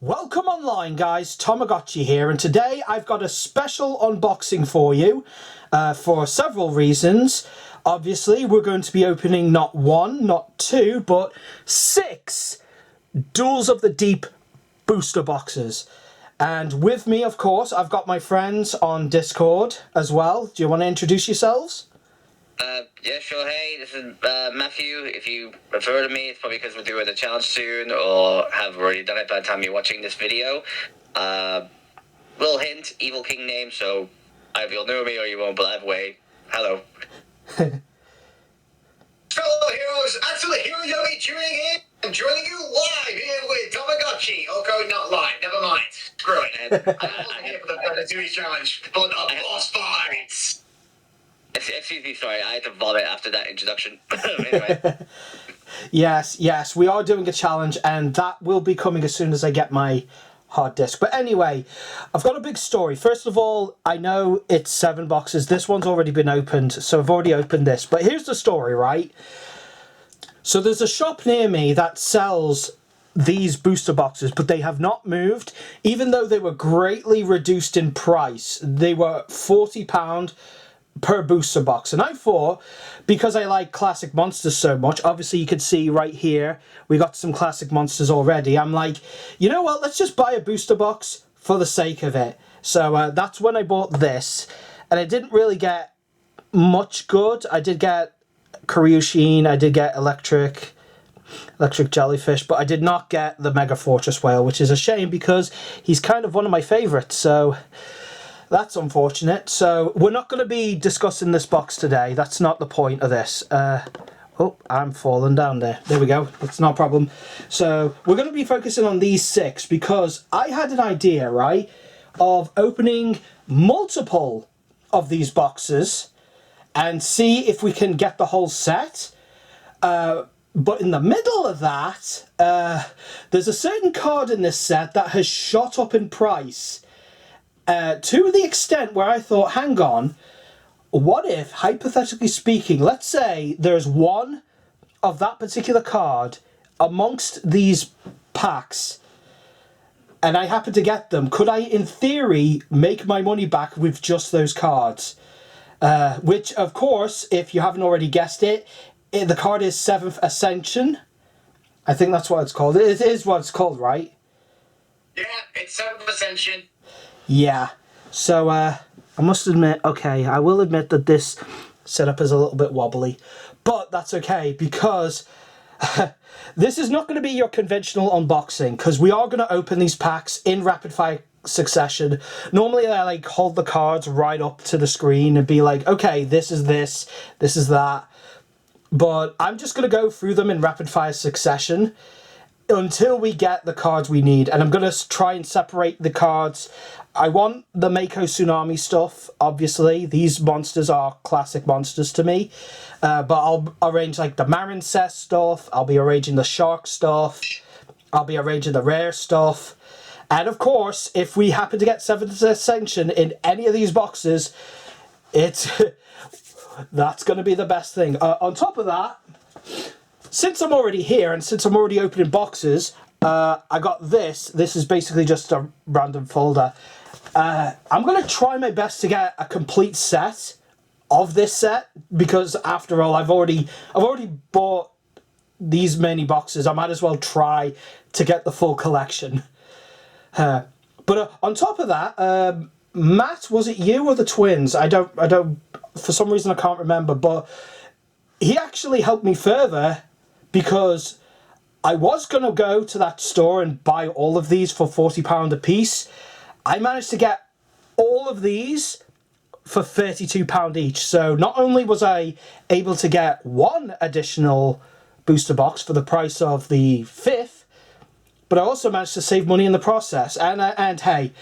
Welcome online guys, TomoGotchi here, and today I've got a special unboxing for you for several reasons. Obviously we're going to be opening not one, not two, but 6 Duels of the Deep booster boxes. And with me, of course, I've got my friends on Discord as well. Do you want to introduce yourselves? Yeah, sure. Hey, this is Matthew. If you refer to me, it's probably because we're doing a challenge soon or have already done it by the time you're watching this video. Little hint, Evil King name, so either you'll know me or you won't, but either way, hello. Fellow heroes, absolute hero Yogi tuning in. I'm joining you live here with TomoGotchi. Okay, not live, never mind. Screw it. I wasn't here for the Duels challenge, but the boss fights. Excuse me, sorry, I had to vomit after that introduction. Anyway. Yes, we are doing a challenge, and that will be coming as soon as I get my hard disk. But anyway, I've got a big story. First of all, I know it's 7 boxes. This one's already been opened, so I've already opened this. But here's the story, right? So there's a shop near me that sells these booster boxes, but they have not moved, even though they were greatly reduced in price. They were £40 per booster box, and I thought, because I like classic monsters so much, obviously you can see right here we got some classic monsters already. I'm like, you know what, let's just buy a booster box for the sake of it. So that's when I bought this, and I didn't really get much good. I did get Karyushin, I did get electric jellyfish, but I did not get the Mega Fortress Whale, which is a shame because he's kind of one of my favorites. So that's unfortunate. So we're not going to be discussing this box today. That's not the point of this. Oh, I'm falling down there. There we go. It's no problem. So we're going to be focusing on these 6 because I had an idea, right, of opening multiple of these boxes and see if we can get the whole set. But in the middle of that, there's a certain card in this set that has shot up in price. To the extent where I thought, hang on, what if, hypothetically speaking, let's say there's one of that particular card amongst these packs, and I happen to get them, could I, in theory, make my money back with just those cards? Which, of course, if you haven't already guessed it, the card is 7th Ascension. I think that's what it's called. It is what it's called, right? Yeah, it's 7th Ascension. Yeah, so I must admit, okay, I will admit that this setup is a little bit wobbly, but that's okay because this is not going to be your conventional unboxing, because we are going to open these packs in rapid fire succession. Normally I like hold the cards right up to the screen and be like, okay, this is this, this is that, but I'm just going to go through them in rapid fire succession until we get the cards we need, and I'm going to try and separate the cards. I want the Mako Tsunami stuff, obviously. These monsters are classic monsters to me. But I'll arrange like the Marincess stuff, I'll be arranging the Shark stuff, I'll be arranging the rare stuff. And of course, if we happen to get 7th Ascension in any of these boxes, that's going to be the best thing. On top of that, since I'm already here and since I'm already opening boxes, I got this. This is basically just a random folder. I'm going to try my best to get a complete set of this set, because after all, I've already bought these many boxes. I might as well try to get the full collection. But on top of that, Matt, was it you or the twins? I don't. For some reason, I can't remember. But he actually helped me further, because I was going to go to that store and buy all of these for £40 a piece. I managed to get all of these for £32 each. So not only was I able to get 1 additional booster box for the price of the 5th, but I also managed to save money in the process. And hey,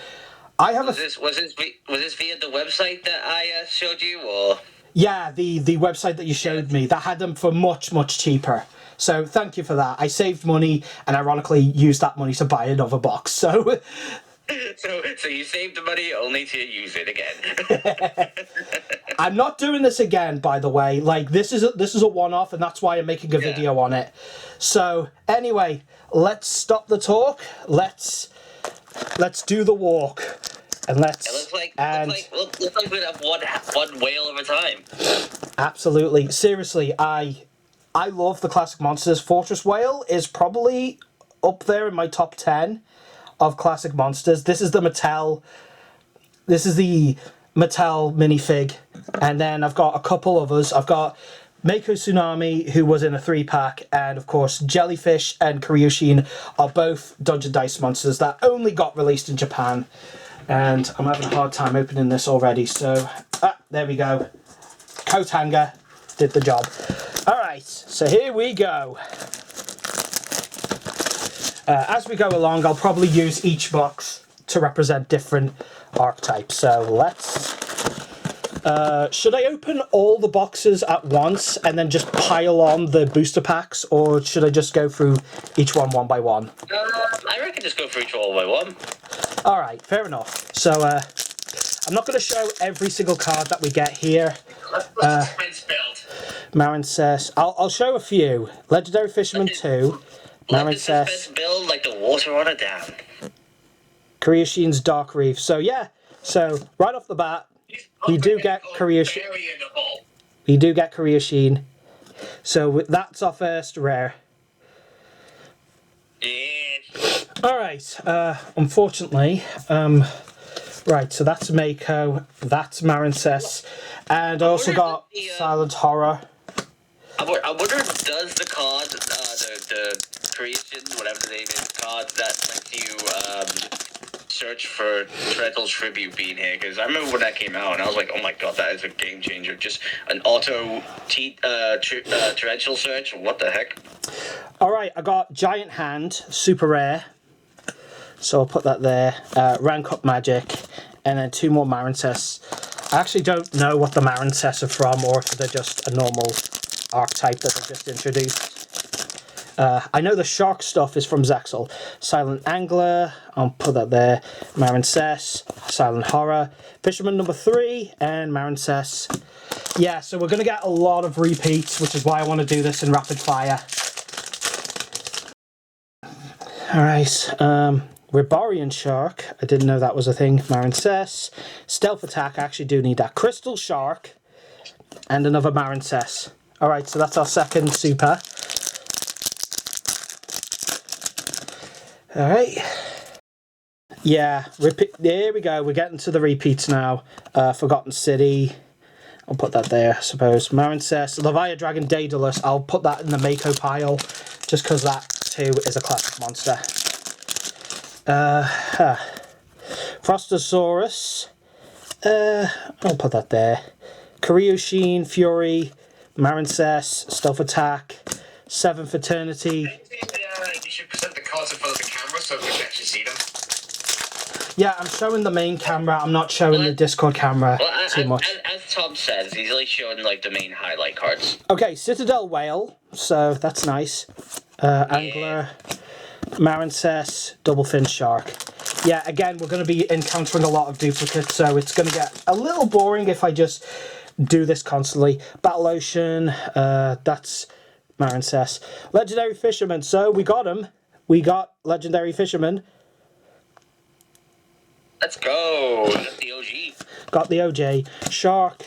I have was this via the website that I showed you, or? Yeah, the website that you showed me, that had them for much, much cheaper. So thank you for that. I saved money and ironically used that money to buy another box. So So you saved the money only to use it again. I'm not doing this again, by the way. Like, this is a one-off, and that's why I'm making a video on it. So anyway, let's stop the talk. Let's let's do the walk. And let's... Looks like we have one whale at a time. Absolutely. Seriously, I love the classic monsters. Fortress Whale is probably up there in my top 10 of classic monsters. This is the Mattel minifig. And then I've got a couple others. I've got Mako Tsunami, who was in a 3-pack, and of course Jellyfish and Kiryushin are both Dungeon Dice monsters that only got released in Japan. And I'm having a hard time opening this already, so there we go. Coat hanger did the job. Alright, so here we go. As we go along, I'll probably use each box to represent different archetypes. So let's... should I open all the boxes at once and then just pile on the booster packs, or should I just go through each one by one? I reckon just go through each one by one. Alright, fair enough. So, I'm not going to show every single card that we get here. Marincess. I'll show a few. Legendary Fisherman 2. Marincess. Build like the water on a dam. Kiryushin's Dark Reef. So, yeah. So, right off the bat, we do get Kiryushin. We do get Kiryushin. So, that's our first rare. Yeah. Alright, unfortunately, right, so that's Mako, that's Marincess, and I also got Silent Horror. I wonder, does the card, the creation, whatever the name is, card that lets you search for Treadle's Tribute being here? Because I remember when that came out, and I was like, oh my god, that is a game changer. Just an auto torrential search, what the heck? Alright, I got Giant Hand, super rare. So I'll put that there. Rank Up Magic, and then 2 more Marincess. I actually don't know what the Marincess are from, or if they're just a normal archetype that they just introduced. I know the shark stuff is from Zexal. Silent Angler, I'll put that there. Marincess, Silent Horror, Fisherman number 3, and Marincess. Yeah, so we're going to get a lot of repeats, which is why I want to do this in rapid fire. Alright, Rebarian Shark, I didn't know that was a thing. Marincess, Stealth Attack, I actually do need that. Crystal Shark, and another Marincess. Alright, so that's our second super. Alright. Yeah, there we go, we're getting to the repeats now. Forgotten City, I'll put that there, I suppose. Marincess, Leviathan Dragon Daedalus, I'll put that in the Mako pile, just because that too is a classic monster. Frostosaurus, I'll put that there. Kiryushin, Fury, Marincess, Stealth Attack, 7th Eternity. You should present the cards in front of the camera so we can actually see them. Yeah, I'm showing the main camera, I'm not showing the Discord camera too much. As Tom says, he's like showing like the main highlight cards. Okay, Citadel Whale, so that's nice. Angler, Marincess, Double Fin Shark. Yeah, again, we're going to be encountering a lot of duplicates, so it's going to get a little boring if I just do this constantly. Battle Ocean, that's Marincess. Legendary Fisherman, so we got him. We got Legendary Fisherman. Let's go. Got the OG. Got the OJ. Shark,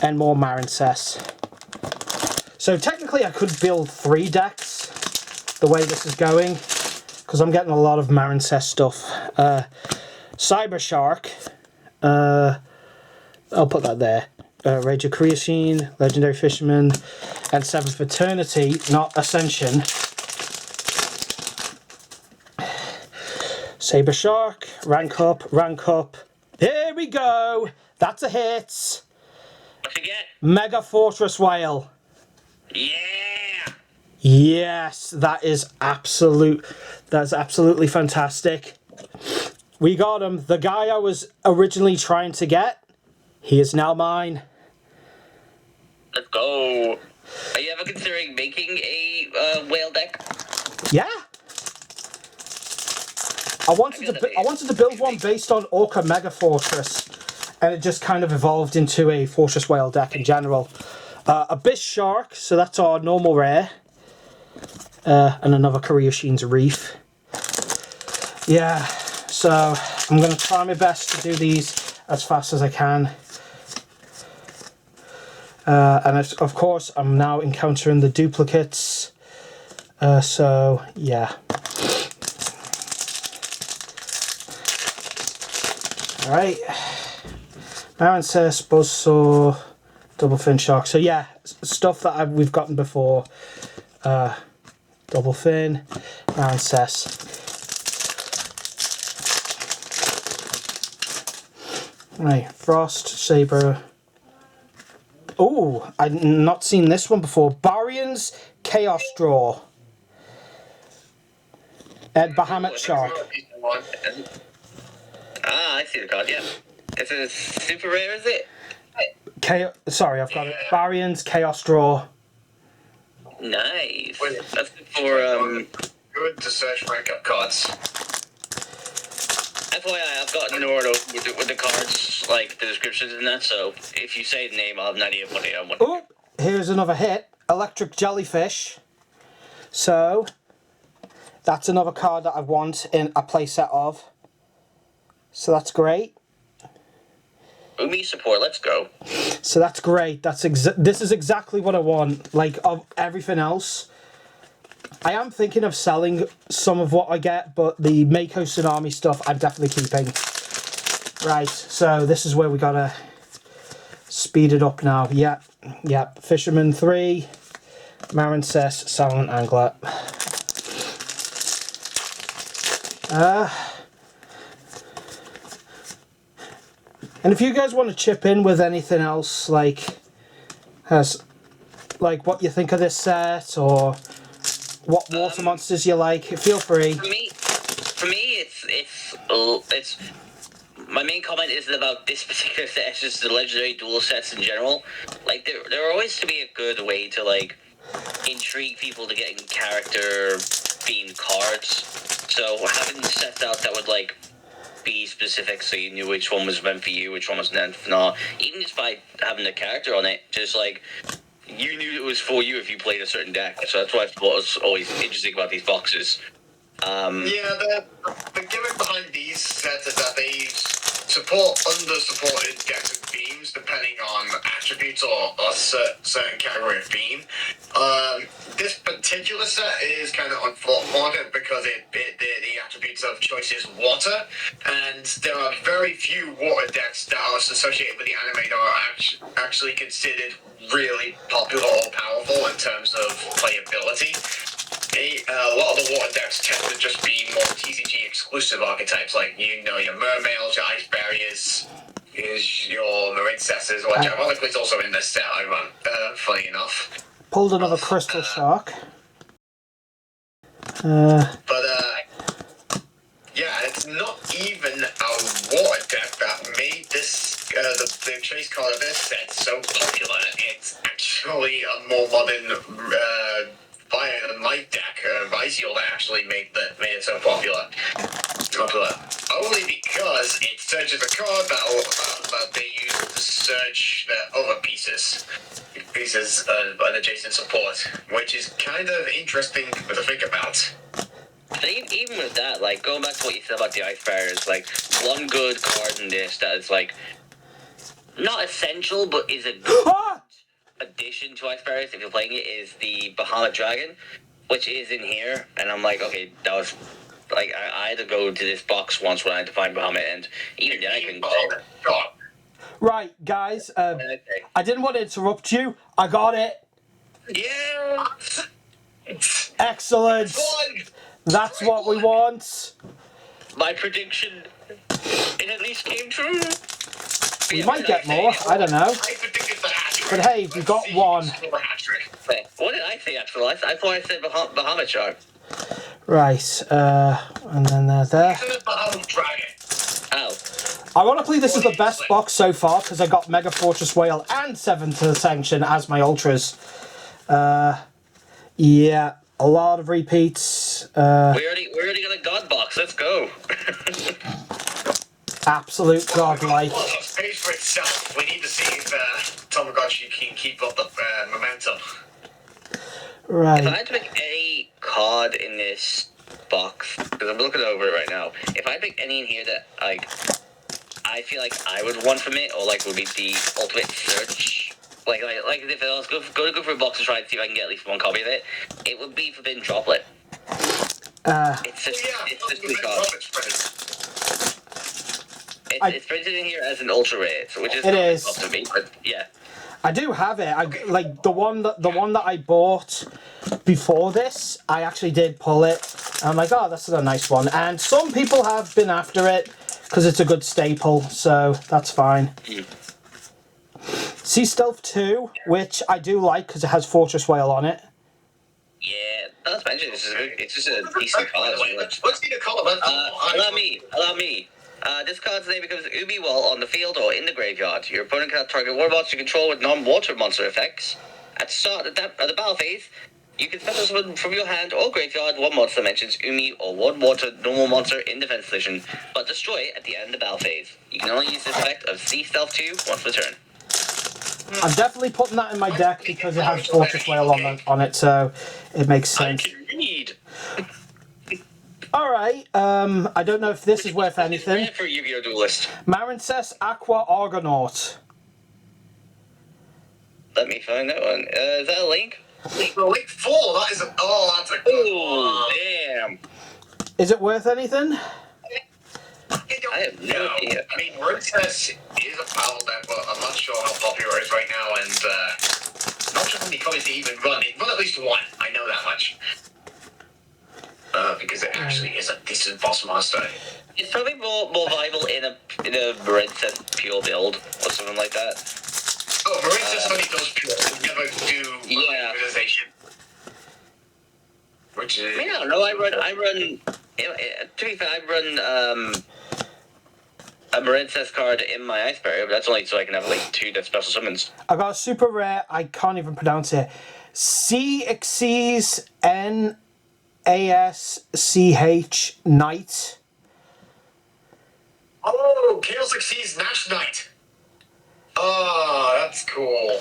and more Marincess. So technically I could build 3 decks the way this is going, because I'm getting a lot of Marincess stuff. Cyber Shark, I'll put that there. Rage of Kiryushin, Legendary Fisherman, and 7th Eternity, not Ascension. Saber Shark, rank up. Here we go! That's a hit! What you get? Mega Fortress Whale. Yeah! Yes, that's absolutely fantastic. We got him. The guy I was originally trying to get, he is now mine. Let's go. Are you ever considering making a whale deck? Yeah. I wanted to build one based on Orca Mega Fortress, and it just kind of evolved into a Fortress Whale deck in general. Abyss Shark, so that's our normal rare. And another Kiryushin's Reef. Yeah, So I'm going to try my best to do these as fast as I can. And of course, I'm now encountering the duplicates. So, yeah. Alright. Marincess, Buzzsaw, Double Fin Shark. So, yeah, stuff that we've gotten before. Double Fin, Marincess. Right, Frost, Saber. Oh, I've not seen this one before. Baryon's Chaos Draw. Ed Bahamut Shark. Ah, I see the card, yeah. It's a super rare, is it? Sorry, I've got it. Baryon's Chaos Draw. Nice. Wait, That's for, good to search rank up cards. FYI, I've got an order with the cards, like the descriptions and that, so if you say the name, I'll have an idea of what I want. Oh, here's another hit. Electric Jellyfish. So, that's another card that I want in a playset of. So that's great. Umi support, let's go. So that's great. This is exactly what I want. Like, of everything else, I am thinking of selling some of what I get, but the Mako Tsunami stuff I'm definitely keeping. Right, so this is where we gotta speed it up now. Yep. Fisherman 3, Marincess, Silent Angler. And if you guys want to chip in with anything else, like what you think of this set, or what water monsters you like, feel free. For me, it's my main comment isn't about this particular set. It's just the legendary duel sets in general. Like there always to be a good way to like intrigue people to getting character themed cards. So having sets out that would like be specific, so you knew which one was meant for you, which one was meant for not. Even just by having the character on it, just like you knew it was for you if you played a certain deck. So that's what I thought was always interesting about these boxes. Yeah, the gimmick behind these sets is that they support under-supported decks and themes depending on attributes or a certain category of theme. This particular set is kind of unfortunate because the attributes of choice is water, and there are very few water decks that are associated with the animator are actually considered really popular or powerful in terms of playability. A lot of the water decks tend to just be more TCG exclusive archetypes, like your mermails, your ice barriers, your marincesses, which ironically is also in this set I run. Funny enough. Pulled another crystal shark. Yeah, it's not even a water deck that made this the chase card of this set so popular. It's actually a more modern light deck, YuGiOh, that actually made it so popular. Only because it searches a card that they use to search the other pieces an adjacent support, which is kind of interesting to think about. Even with that, like going back to what you said about the ice barriers, like one good card in this that is like not essential but is a good addition to ice barriers if you're playing it is the Bahamut Dragon, which is in here, and I'm like, okay, that was like I had to go to this box once when I had to find Bahamut, and even then I couldn't. Right, guys, I didn't want to interrupt you. I got it. Yeah. Excellent. That's what we want. My prediction, it at least came true. We might get more, I don't know. But hey, we got one. What did I say, actually? I thought I said Bahamut Shark. Right, and then there. Oh. Ironically, this is the best box so far because I got Mega Fortress Whale and 7 to the Sanction as my ultras. Yeah, a lot of repeats. We already got a god box. Let's go. Absolute godlike. Pays for itself. We need to see if TomoGotchi can keep up the momentum. Right. If I had to pick any card in this box, because I'm looking over it right now, if I pick any in here that, like, I feel like I would want from it, or, like, would be the ultimate search, like if I was go for a box to try and see if I can get at least one copy of it, it would be Forbidden Droplet. It's just good card. It's printed in here as an ultra rare, which is up to me, but yeah. I do have it. Like the one that I bought before this, I actually did pull it. I'm like, oh, that's a nice one. And some people have been after it because it's a good staple, so that's fine. Sea Stealth 2, which I do like because it has Fortress Whale on it. Yeah, not to mention it's just a decent card. Let's see the color. Allow me. This card's name becomes Ubi while on the field or in the graveyard. Your opponent cannot target war monsters you control with non-water monster effects. At the start of the battle phase, you can special summon from your hand or graveyard one monster that mentions Umi or one water normal monster in defense position, but destroy it at the end of the battle phase. You can only use this effect of Sea Stealth 2 once per turn. I'm definitely putting that in my deck because it has Fortress Whale on it, so it makes sense. I can read. Alright, I don't know if this is worth anything. For YuGiOh Duelist. Marincess Aqua Argonaut. Let me find that one. Is that a link? Link 4, that is that's a good one. Damn. Is it worth anything? I have no idea. I mean, Marincess is a power deck, but I'm not sure how popular it is right now, and not sure how many copies they even run. It run at least one, I know that much. Because it actually is a decent boss monster. It's probably more viable in a Marincess pure build or something like that. Oh, Marincess only does pure. It never do organization. Which is. I mean, I don't know. I run. To be fair, I run a Marincess card in my Ice Barrier, but that's only so I can have like 2 special summons. I got a super rare. I can't even pronounce it. CXC's NASCH Knight. Oh, Chaos Exceeds Nash Knight. Oh, that's cool.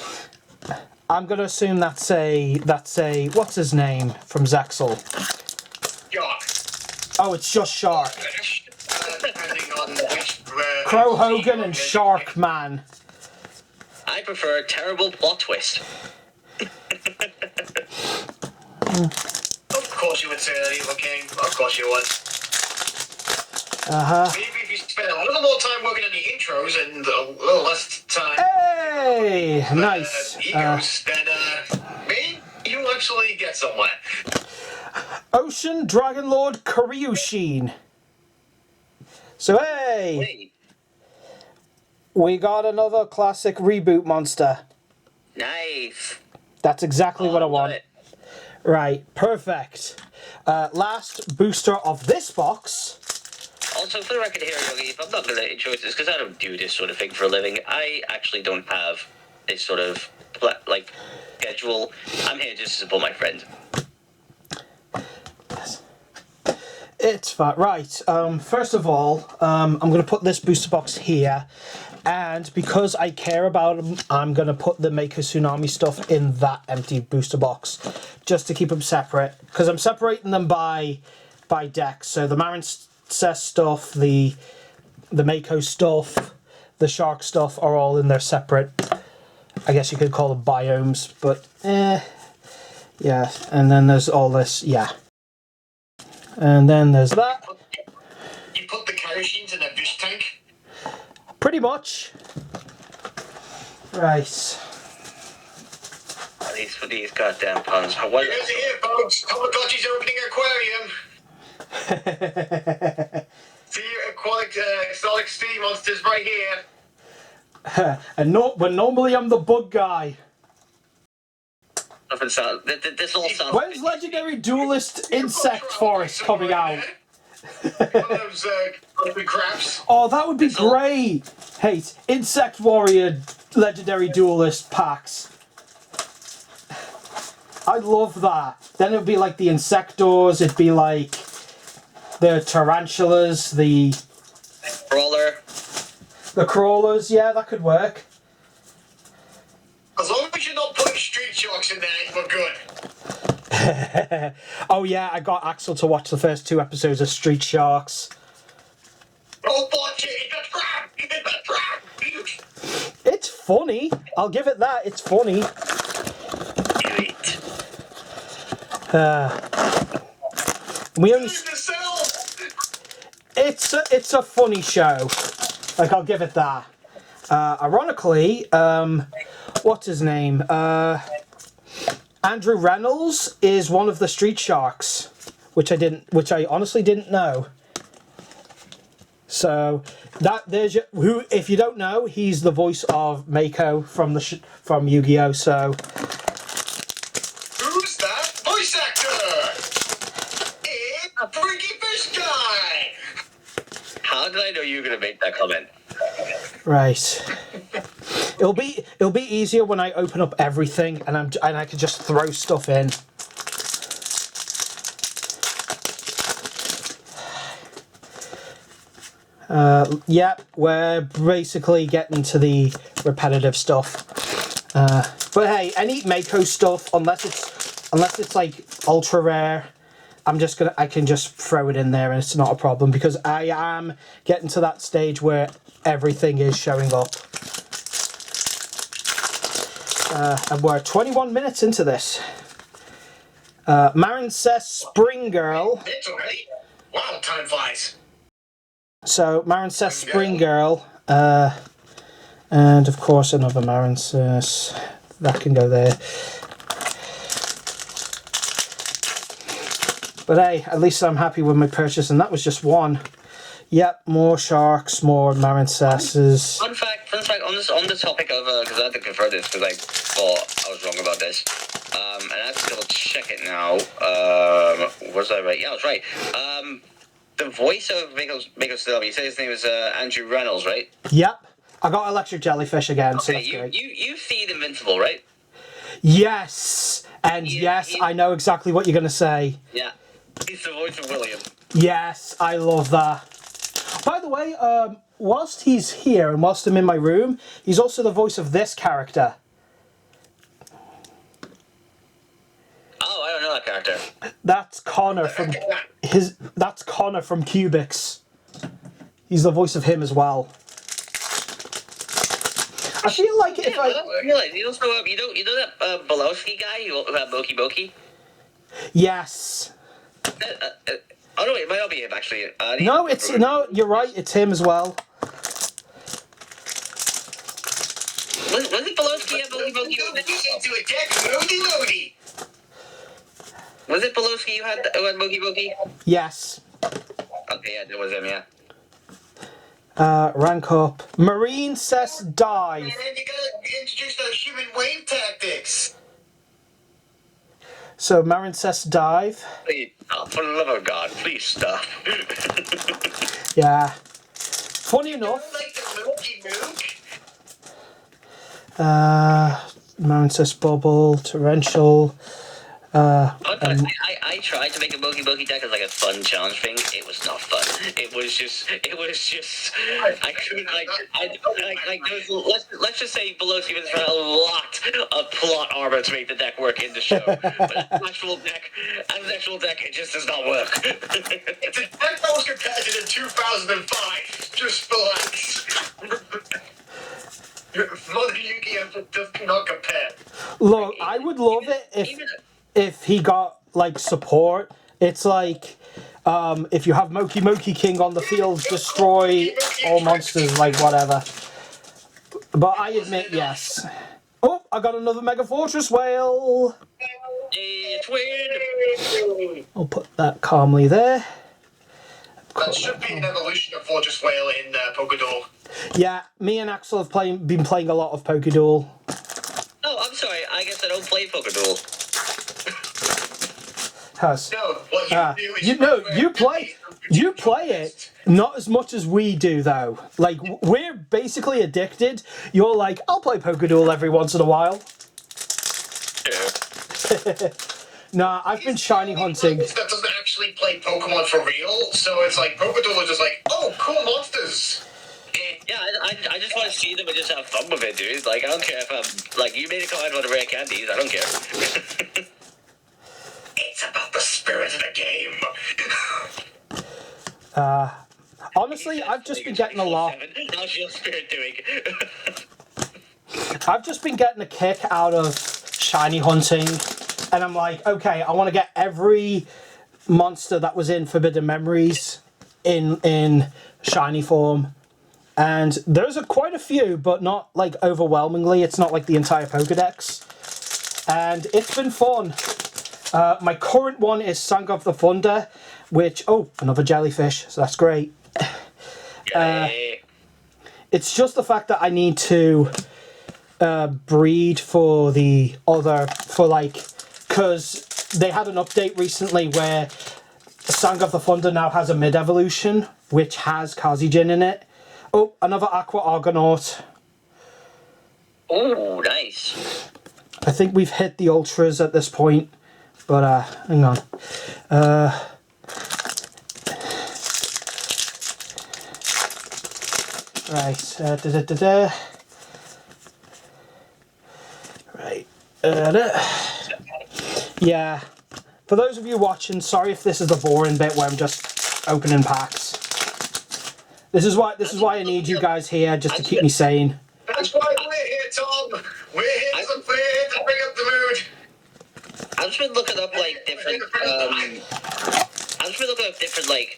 I'm gonna assume that's a what's his name from Zexal? Shark. Oh, it's just Shark. Depending on which. Crow Hogan and Shark Man. I prefer a terrible plot twist. Of course you would say that, Evil King. Of course you would. Maybe if you spend a little more time working on the intros and a little less time... Hey! Nice. Egos, then maybe you actually get somewhere. Ocean Dragon Lord Karyushin. So, hey! Wait. We got another classic reboot monster. Nice. That's exactly what I want. It. Right, perfect. Last booster of this box. Also, for the record here, Yogi, if I'm not going to enjoy this, because I don't do this sort of thing for a living, I actually don't have this sort of, like, schedule. I'm here just to support my friend. Yes. It's fine. Right, first of all, I'm going to put this booster box here. And because I care about them, I'm going to put the Maker Tsunami stuff in that empty booster box. Just to keep them separate. Because I'm separating them by decks. So the Marincess stuff, the Mako stuff, the Shark stuff are all in their separate, I guess you could call them biomes. But, yeah. And then there's all this, yeah. And then there's that. You put the Karyushins in a fish tank? Pretty much. Right. These goddamn puns. What? Here's here, folks. TomoGotchi's opening aquarium. See aquatic exotic sea monsters right here. And but normally I'm the bug guy. This all sounds. When's Legendary Duelist Insect Forest coming out? One of those crabs. Oh, that would be great! Hey, Insect Warrior Legendary Duelist packs. I'd love that. Then it would be like the Insectors, it'd be like the Tarantulas, the Crawlers, yeah, that could work. As long as you're not putting Street Sharks in there, we're good. Oh yeah, I got Axel to watch the first 2 episodes of Street Sharks. Oh, watch it! It's a trap! It's a trap! It's funny. I'll give it that. It's funny. Great. We only. Save yourself! It's a funny show. Like, I'll give it that. Ironically, what's his name? Andrew Reynolds is one of the Street Sharks, which I honestly didn't know. So there's who, if you don't know, he's the voice of Mako from from Yu-Gi-Oh. So Who's that voice actor? It's Freaky Fish Guy! How did I know you were gonna make that comment? right, it'll be easier when I open up everything and I can just throw stuff in. Yep, we're basically getting to the repetitive stuff. But hey, any Mako stuff, unless it's like ultra rare, I can just throw it in there and it's not a problem, because I am getting to that stage where everything is showing up. And we're 21 minutes into this. Marin says Spring Girl. It's already? Wow, time flies. So Marin says Spring Girl, and of course another Marin says that can go there. But hey, at least I'm happy with my purchase, and that was just one. Yep, more sharks, more Marin says. Fun fact on the topic of because I had to confirm this because I thought I was wrong about this. And I have to double check it now. Was I right? Yeah, I was right. The voice of Mako Stilby, you say his name is Andrew Reynolds, right? Yep, I got Electric Jellyfish again, so Okay, that's great. you've seen Invincible, right? Yes, and yes, I know exactly what you're going to say. Yeah. He's the voice of William. Yes, I love that. By the way, whilst he's here and whilst I'm in my room, he's also the voice of this character. Oh, I don't know that character. That's Connor from That's Connor from Cubics. He's the voice of him as well. I feel like if I realize you also you know that Bolowski guy who had Moki Moki. Yes. Oh no, it might not be him actually. No, you're right. It's him as well. Was it Bolowski and Moki Moki? Do a deck loady loady! Was it Bolowski who had Moki Moki? Yes. Okay, yeah, that was him. Yeah. Rank up. Marine says dive. And then you gotta introduce those human wave tactics. So Marin says dive. Please, for the love of God, please stop. Yeah. Funny enough. Like the Milky Mook. Marin says bubble, torrential. I tried to make a Moki Moki deck as like a fun challenge thing. It was not fun. It was just. I couldn't let's just say Pelosi was for a lot of plot armor to make the deck work in the show. But as an actual deck, it just does not work. It's a deck that was competitive in 2005. Just relax. Mother Yu-Gi-Oh! Does not compare. Look, I would love it if he got like support. It's like if you have Moki Moki King on the field, destroy all monsters, like whatever. But I admit, yes. Oh, I got another Mega Fortress Whale. It's weird. I'll put that calmly there. That should be an evolution of Fortress Whale in Pokédoll. Yeah, me and Axel have been playing a lot of Pokéduel. Oh, I'm sorry. I guess I don't play Pokéduel. Has. No, what you do is you play it not as much as we do though. Like we're basically addicted. You're like, I'll play Pokéduel every once in a while. Yeah. Nah, I've been shiny hunting. That doesn't actually play Pokemon for real, so it's like Pokédoll is just like, oh, cool monsters. Yeah, I just want to see them and just have fun with it, dude. Like, I don't care if I'm... Like, you made a comment about the rare candies. I don't care. It's about the spirit of the game. Honestly, I've just been getting a lot. How's your spirit doing? I've just been getting a kick out of shiny hunting, and I'm like, okay, I want to get every monster that was in Forbidden Memories in shiny form. And there's quite a few, but not like overwhelmingly. It's not like the entire Pokedex. And it's been fun. My current one is Sang of the Thunder, which, oh, another jellyfish, so that's great. It's just the fact that I need to breed for the other, because they had an update recently where Sang of the Thunder now has a mid-evolution, which has Kazijin in it. Oh, another Aqua Argonaut. Oh, nice. I think we've hit the Ultras at this point, but hang on. Right, Right. Yeah. For those of you watching, sorry if this is the boring bit where I'm just opening packs. This is why I need you guys here, just to keep me sane. That's why we're here, Tom. We're here to bring up the mood. I've just been looking up like different. I've just been looking up different like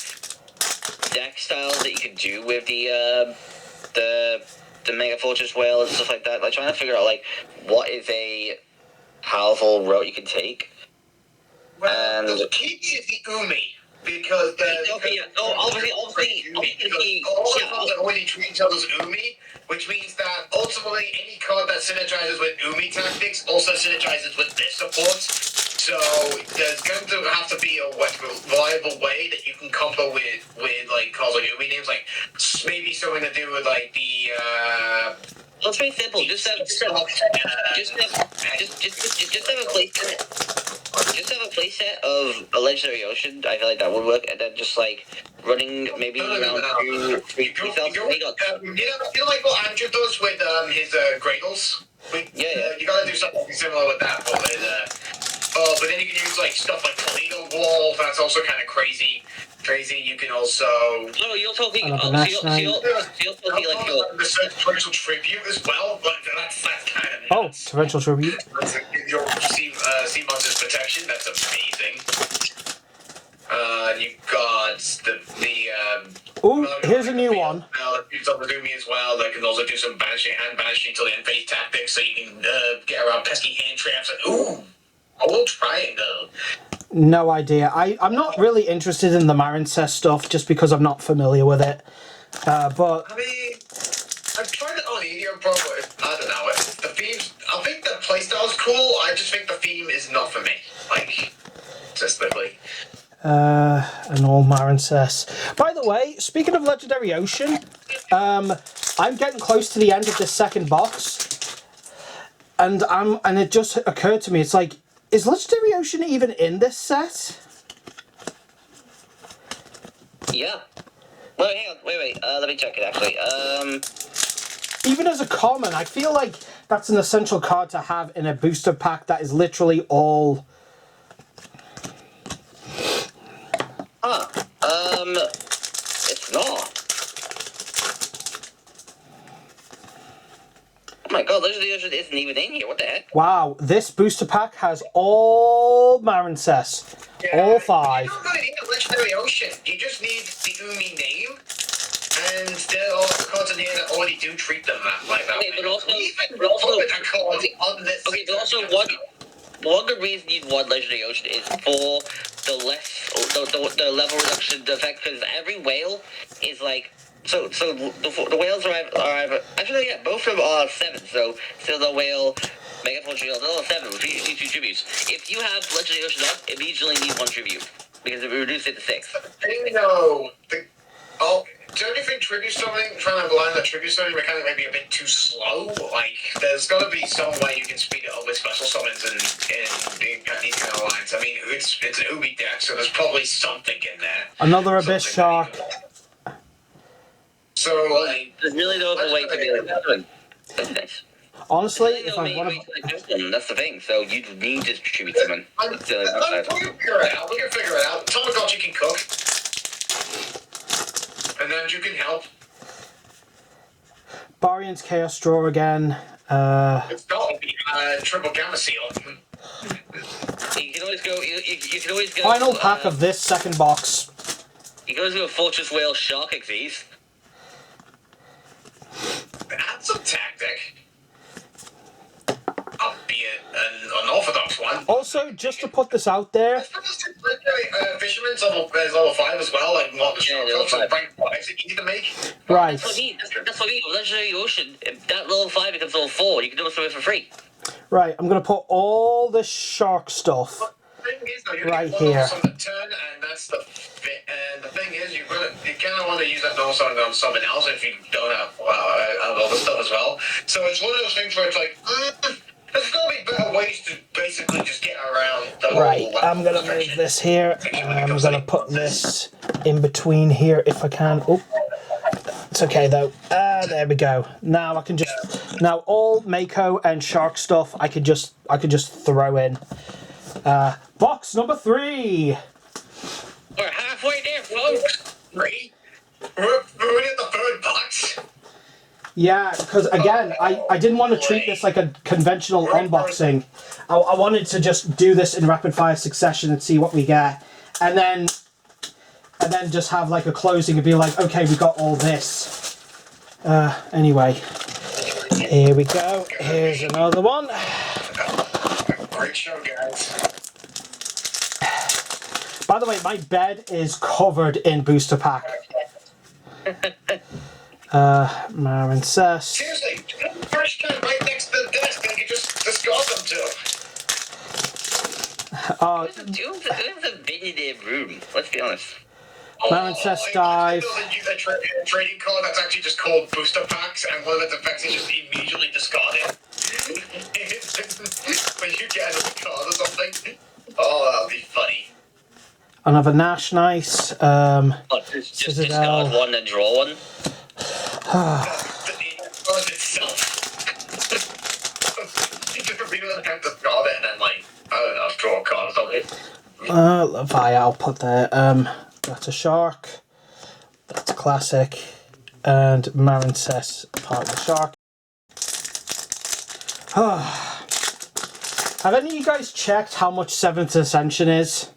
deck styles that you can do with the Mega Fortress Whale and stuff like that. Like trying to figure out like what is a powerful route you can take. Well, the key is the Umi. Because obviously, all the cards already treat each other as Umi, which means that ultimately any card that synergizes with Umi tactics also synergizes with this support. So there's going to have to be a reliable way that you can combo with like cards like Umi names, like maybe something to do with like the. Let's be simple. Just have a playset. Just have a playset of a legendary ocean. I feel like that would work, and then just like running maybe around 2,000. You know like what Andrew does with his Gradles? You gotta do something similar with that, but then you can use like stuff like Toledo Wall. That's also kind of crazy. You can also. No, you're talking. You're talking like the torrential tribute as well, but that's kind of. Oh, torrential tribute. Your sea monsters protection. That's amazing. You've got the. Oh, here's a new one. It's on the Lumi as well. That can also do some banishing until the end phase tactics, so you can get around pesky hand traps and a little triangle. No idea. I'm not really interested in the Marincess stuff just because I'm not familiar with it. But I mean, I've tried it on Edio Pro, but I don't know. The themes, I think the playstyle's cool. I just think the theme is not for me. Like, specifically. An all Marincess. By the way, speaking of Legendary Ocean, I'm getting close to the end of this second box, and it just occurred to me, it's like, is Legendary Ocean even in this set? Yeah. Well, hang on. Wait. Let me check it, actually. Even as a common, I feel like that's an essential card to have in a booster pack that is literally all... It's not. Oh my god, Legendary Ocean isn't even in here. What the heck? Wow, this booster pack has all Marincess. All 5. You don't really need a Legendary Ocean. You just need the Umi name. And there are cards in here that already do treat them like that. Okay, but also a card on this. Okay, but also one good reason you'd want Legendary Ocean is for the the level reduction effect, because every whale is like so the whales are actually both of them are 7, so the whale Mega Fortune they're all 7, which means you need 2 tributes. If you have Legendary Ocean up, it means you only need 1 tribute because it reduces it to 6. Don't you think tribute something, trying to align the tribute something mechanic may be a bit too slow? Like, there's got to be some way you can speed it up with special summons and these kind of lines. I mean, it's an Ubi deck, so there's probably something in there. Another Abyss Shark. So, like... There's really no other way to be like that. That's nice. Honestly, There's if no I main want way to... to distribute them. That's the thing. So you need to distribute someone. That's the only We downside. can figure it out. We can figure it out. TomoGotchi can cook. And then you can help. Barian's Chaos Draw again. It's got to be triple gamma seal. You can always go. You can always go. Final pack of this second box. You can always go Fortress Whale Shark Xyz. That's a tactic. Albeit an unorthodox one. Also, just to put this out there, Fisherman's level 5 as well, like not the Yeah, shark level cups, so 5. rank 5 is easy to make. right. That's what I mean. That's what I mean. Legendary Ocean. If that level 5 becomes level 4, you can do it for free. Right, I'm going to put all this shark stuff The thing is, though, you're right gonna get here. on the turn, and that's the fit. And the thing is, you kind of want to use that normal song on something else if you don't have other stuff as well. So it's one of those things where it's like, there's gonna be better ways to basically just get around the Right, whole I'm going to move this here. I'm going to put this in between here if I can. Oh, it's okay though. There we go. Now I can just... Now all Mako and shark stuff I could just throw in. Box number 3. We're halfway there, folks. Three? We're in the third box. Yeah, because again, I didn't want to treat this like a conventional unboxing. I wanted to just do this in rapid fire succession and see what we get, and then just have like a closing and be like, okay, we got all this. Anyway, here we go. Here's another one. Great show, guys. By the way, my bed is covered in booster pack. Marin Cess. Seriously, first time right next to the desk, and you just discard them too. Duels have been in their room. Let's be honest. Marin Cess Dive. A trading card that's actually just called booster packs, and one of its effects is just immediately discarded. When you get another card or something. Oh, that'll be funny. Another Nash Nice. Just Citadel. discard one and draw one. The card itself. You just reveal it and discard it, and then, like, I don't know, draw a card or something. Levi, I'll put there. That's a shark. That's a classic. And Marin Cess, part of the shark. Have any of you guys checked how much 7th Ascension is?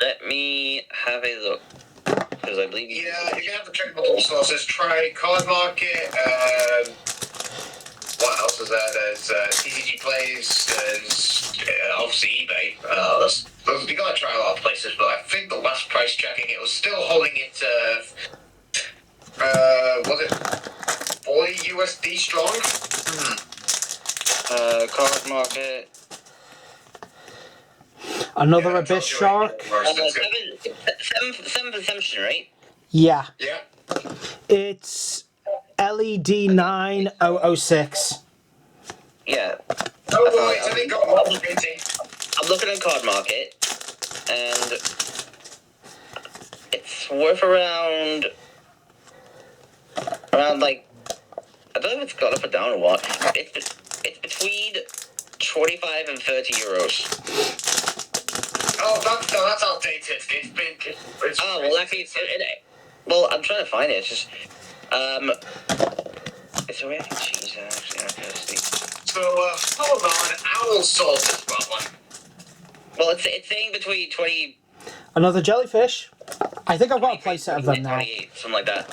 Let me have a look. Because I believe you. Yeah, you're gonna have to check multiple sources. Try Card Market. What else is there? There's TCG Plays. There's obviously eBay. You gotta try a lot of places, but I think the last price checking, it was still holding it. Was it 40 USD strong? Card Market. Another Abyss Shark. 7th Ascension, right? Yeah. Yeah. It's LED 9006. Yeah. Oh boy, so they got one printing. I'm looking at Card Market, and it's worth around like, I don't know if it's gone up or down or what. It's between 25 and 30 euros. Oh, that's outdated. It's Well, actually, well, I'm trying to find it. It's just, it's a really cheese, actually. I can see. So, hold on, Owl Salt is one. Well, it's saying between 20. Another jellyfish. I think I've got a playset of them now. 28, something like that.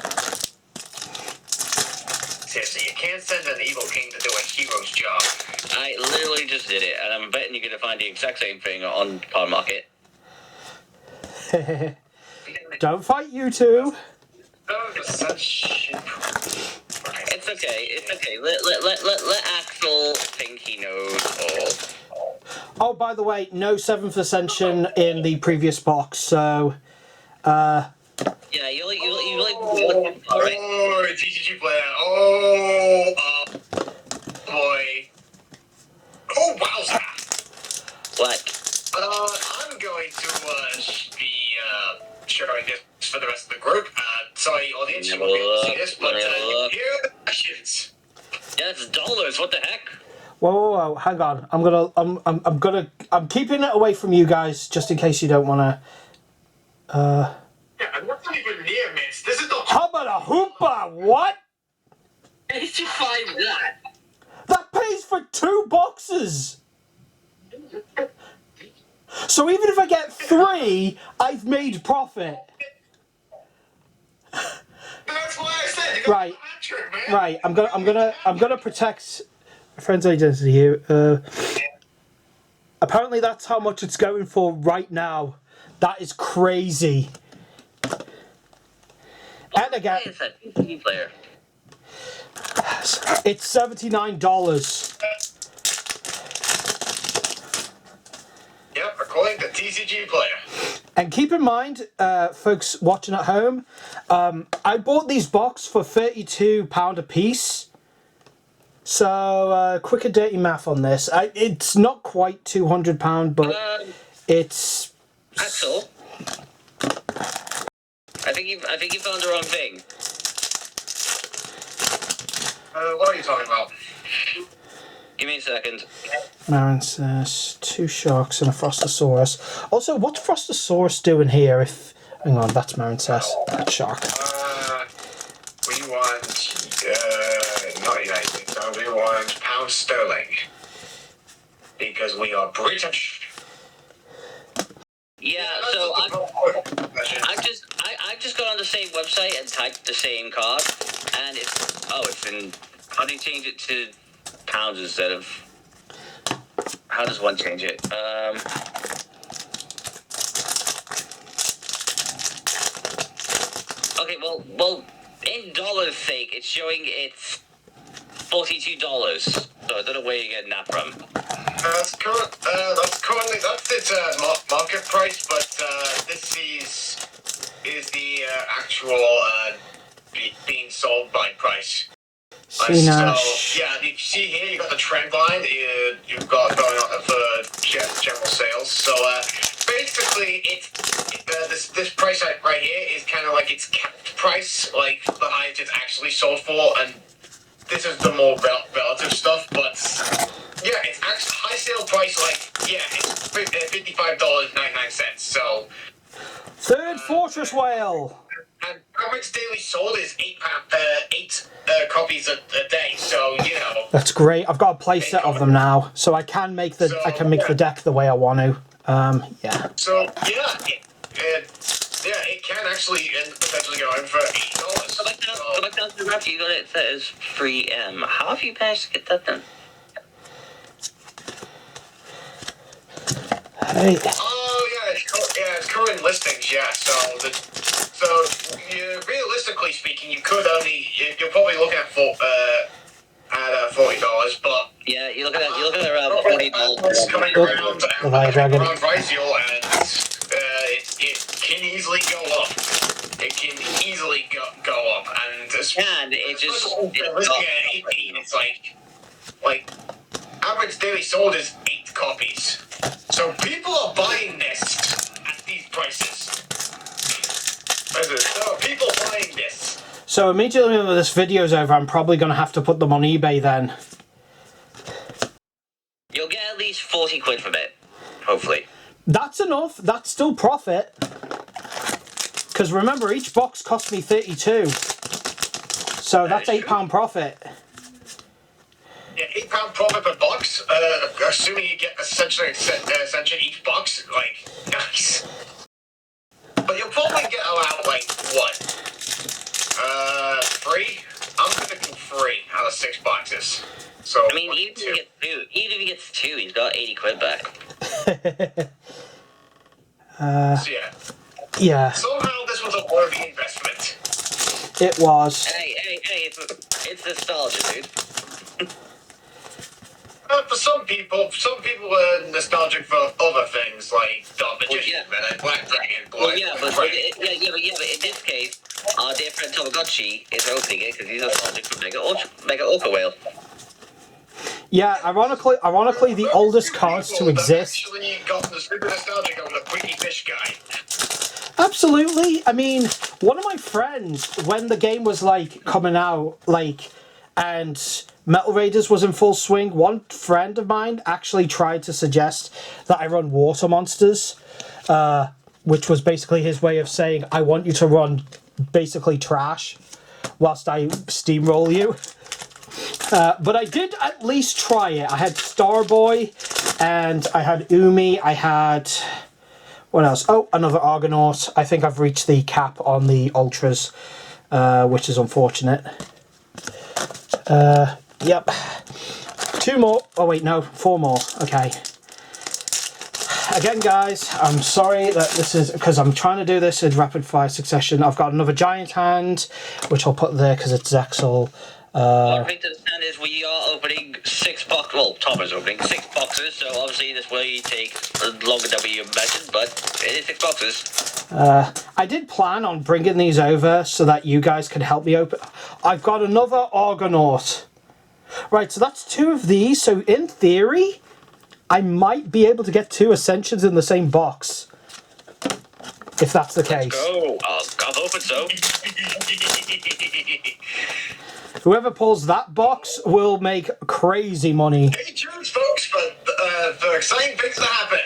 Seriously, you can't send an evil king to do a hero's job. I literally just did it, and I'm betting you're going to find the exact same thing on Card Market. Don't fight you two. Oh, such shit. It's okay. It's okay. Let Axel think he knows all. Oh, by the way, no 7th Ascension in the previous box, so... Yeah, you like right? Oh, TCG player. Oh, boy. Oh, wowza. What? I'm going to be sharing this for the rest of the group. Sorry, audience, you won't be able to see this, but here are the questions. Yeah, it's dollars. What the heck? Whoa, whoa, whoa, hang on. I'm keeping it away from you guys just in case you don't want to. Yeah, and that's not even near mints. This is not. How about a hoopah? What? Where did you find that? That pays for 2 boxes. So even if I get 3, I've made profit. That's why I said you got Right, a hat trick, man. right. I'm gonna protect my friend's identity here. Apparently, that's how much it's going for right now. That is crazy. And again, It's a TV player. it's $79. Yep, according to TCG Player. And keep in mind, folks watching at home, I bought these boxes for £32 a piece. So, quick and dirty math on this. It's not quite £200, but it's... Axel, I think you found the wrong thing. What are you talking about? Give me a second. Marin says 2 sharks and a Frostosaurus. Also, what's Frostosaurus doing here? If hang on, that's Marin says. That shark. We want not United States. We want pound sterling because we are British. Yeah, so I've just got on the same website and typed the same card, and it's in. How do you change it to pounds instead of? How does one change it? Okay, well, in dollars' sake, it's showing it's $42. So I don't know where you're getting that from. That's its market price, but this is the actual being sold by price. So yeah, you see here you got the trend line you've got going on for general sales. So basically, this price right here is kind of like its capped price, like the highest it's actually sold for, and this is the more relative stuff. But yeah, it's actually high sale price. Like yeah, it's $55.99. So Third Fortress Whale. And average daily sold is 8 copies a day. So you know That's great. I've got a play set of them now, so I can make the deck the way I want to. Yeah. So yeah, it can actually potentially go in for $8. Go back down to the graph. You got it set as free M. How have you managed to get that then? Hey. Oh yeah, it's current listings. Yeah, realistically speaking, you're probably looking at $40, but Yeah, you're looking at around $40. coming around Dragon. around price deal, and it can easily go up. It can easily go up, and It just listing at 18. It's like average daily sold is 8 copies. So people are buying this at these prices. So people buying this. So immediately when this video's over, I'm probably going to have to put them on eBay then. You'll get at least 40 quid from it, hopefully. That's enough. That's still profit. Because remember, each box cost me 32. So that's £8 profit. Yeah, £8 profit per box. Assuming you get essentially each box, like nice. But you'll probably get around like what? 3. I'm predicting 3 out of 6 boxes. So I mean, even if he gets 2, he's got 80 quid back. So yeah. Yeah. Somehow this was a worthy investment. It was. Hey, it's nostalgia, dude. For some people are nostalgic for other things like Dark Magician and Black Dragon. But in this case, our dear friend TomoGotchi is opening it because he's nostalgic for Mega Orca Whale. Yeah, ironically, the oldest cards to exist. Actually got the super nostalgic over the Queenie Fish guy. Absolutely. I mean, one of my friends, when the game was like coming out, like and Metal Raiders was in full swing, one friend of mine actually tried to suggest that I run Water Monsters, which was basically his way of saying, I want you to run basically trash whilst I steamroll you. But I did at least try it. I had Starboy, and I had Umi, I had... What else? Oh, another Argonaut. I think I've reached the cap on the Ultras, which is unfortunate. Yep. 2 more. Oh, wait, no. 4 more. Okay. Again, guys, I'm sorry that this is... Because I'm trying to do this in rapid fire succession. I've got another Giant Hand, which I'll put there because it's Zexal. One thing to understand is we are opening 6 boxes. Well, Tom is opening 6 boxes, so obviously this will take longer than we imagined, but it is 6 boxes. I did plan on bringing these over so that you guys can help me open. I've got another Argonaut. Right, so that's 2 of these. So in theory, I might be able to get 2 Ascensions in the same box. If that's the case. Let's go. I'm hoping so. Whoever pulls that box will make crazy money. Stay tuned, folks, for exciting things to happen.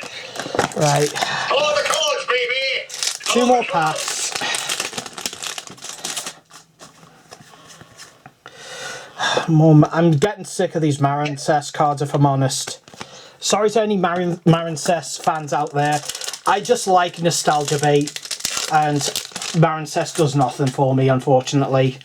Right. Follow the cards, baby! 2 more packs. I'm getting sick of these Marincess cards, if I'm honest. Sorry to any Marincess fans out there. I just like nostalgia bait, and Marincess does nothing for me, unfortunately.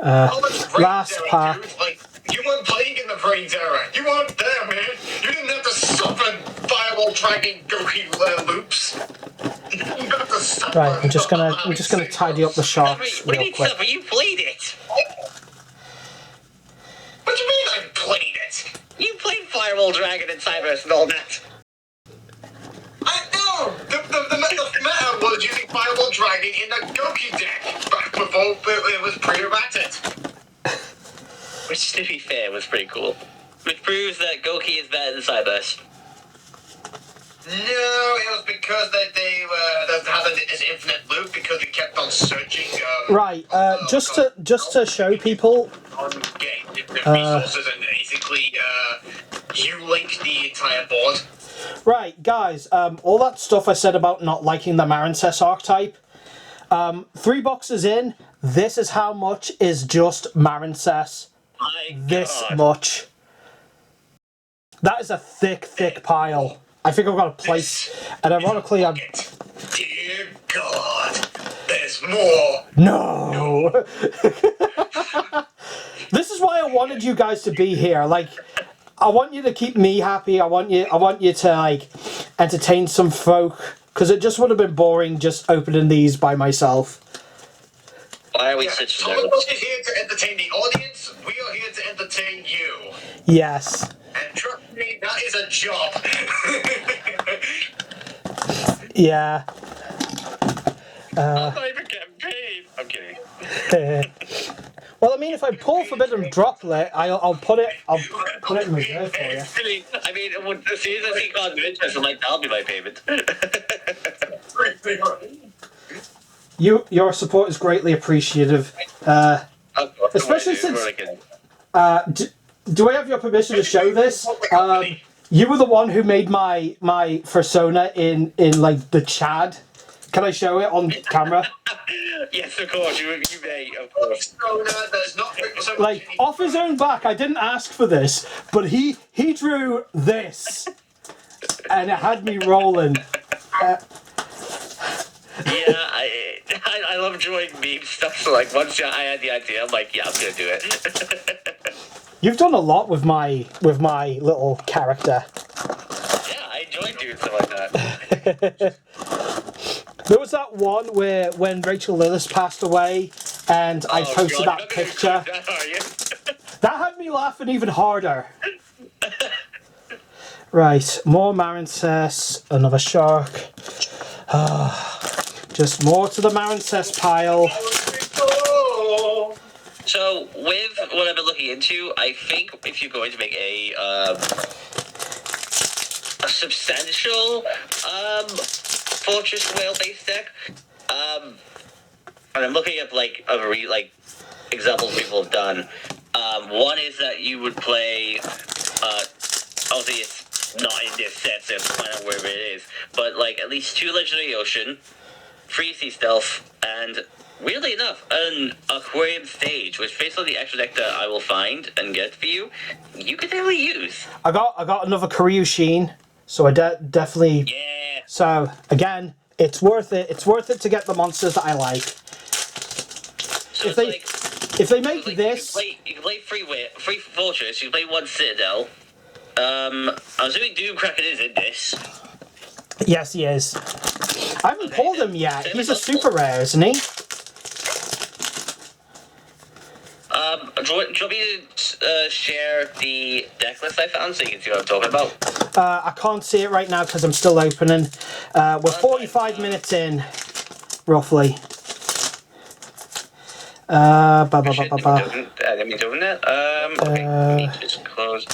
Last pack. Dude? Like, you weren't playing in the Brains era. You weren't there, man. You didn't have to suffer Fireball Dragon Goki loops. You didn't have to suffer. Right, I'm just gonna tidy up the sharks What do you real mean, quick. Suffer? You played it. What do you mean I played it? You played Fireball Dragon and Cyberus and all that. I know! The meta was using Fireball Dragon in the Goki deck back before it was pre-errated. Which, to be fair, was pretty cool. Which proves that Goki is better than Cyberus. No, it was because they had this infinite loop because we kept on searching. Right, just to show people. On getting different resources and basically you link the entire board. Right, guys, all that stuff I said about not liking the Marincess archetype, 3 boxes in, this is how much is just Marincess. My This God. much. That is a thick pile. I think I've got a place, and ironically I'm... Dear God, there's more. No! This is why I wanted you guys to be here, like... I want you to keep me happy. I want you to like entertain some folk, because it just would have been boring just opening these by myself. Why are we Yeah, such TomoGotchi is here to entertain the audience. We are here to entertain you. Yes. And trust me, that is a job. Yeah. I'm not even getting paid. I'm kidding. Well, I mean, if I pull Forbidden Droplet, I'll put it in reserve for you. Really, I mean, as soon as I see cards of interest, I'm like, that'll be my payment. Your support is greatly appreciative. Especially since... Do I have your permission to show this? You were the one who made my persona in like the Chad. Can I show it on camera? Yes, of course. You may, of course. Like, off his own back, I didn't ask for this, but he drew this, and it had me rolling. Yeah, I love drawing meme stuff, so like once I had the idea, I'm like, yeah, I'm gonna do it. You've done a lot with my little character. Yeah, I enjoy doing stuff like that. There was that one where when Rachel Lillis passed away, and I posted that picture. That, are you? That had me laughing even harder. Right, more Marincess, another shark. Just more to the Marincess pile. So, with what I've been looking into, I think if you're going to make a substantial Fortress Whale based deck, and I'm looking at like examples people have done. One is that you would play. Obviously, it's not in this set, so find out wherever it is. But like at least 2 Legendary Ocean, 3 Sea Stealth, and weirdly enough, an Aquarium Stage, which based on the extra deck that I will find and get for you, you could definitely use. I got another Kiryu Sheen, so I definitely. Yeah. So again, it's worth it. It's worth it to get the monsters that I like. So If they make this, you can play free Fortress. You can play 1 Citadel. I'm assuming Doomcracker is in this. yes, he is. I haven't pulled him yet. He's a super rare, isn't he? Do you want me to share the deck list I found so you can see what I'm talking about? I can't see it right now because I'm still opening. We're 45 minutes in, roughly. Let me doing it. Okay, let me just close.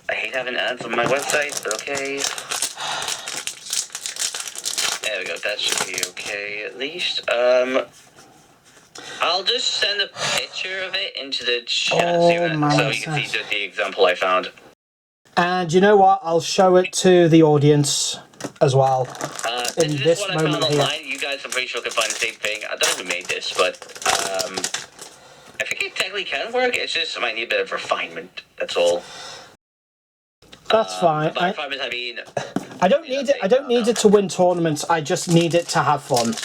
I hate having ads on my website, but okay. There we go, that should be okay at least. I'll just send a picture of it into the chat so you can see the example I found. And you know what? I'll show it to the audience as well. In this one I found online. You guys, I'm pretty sure, can find the same thing. I don't know who made this, but I think it technically can work. It's just it might need a bit of refinement. That's all. That's fine. By refinement, I mean I don't need it. I don't need it to win tournaments. I just need it to have fun.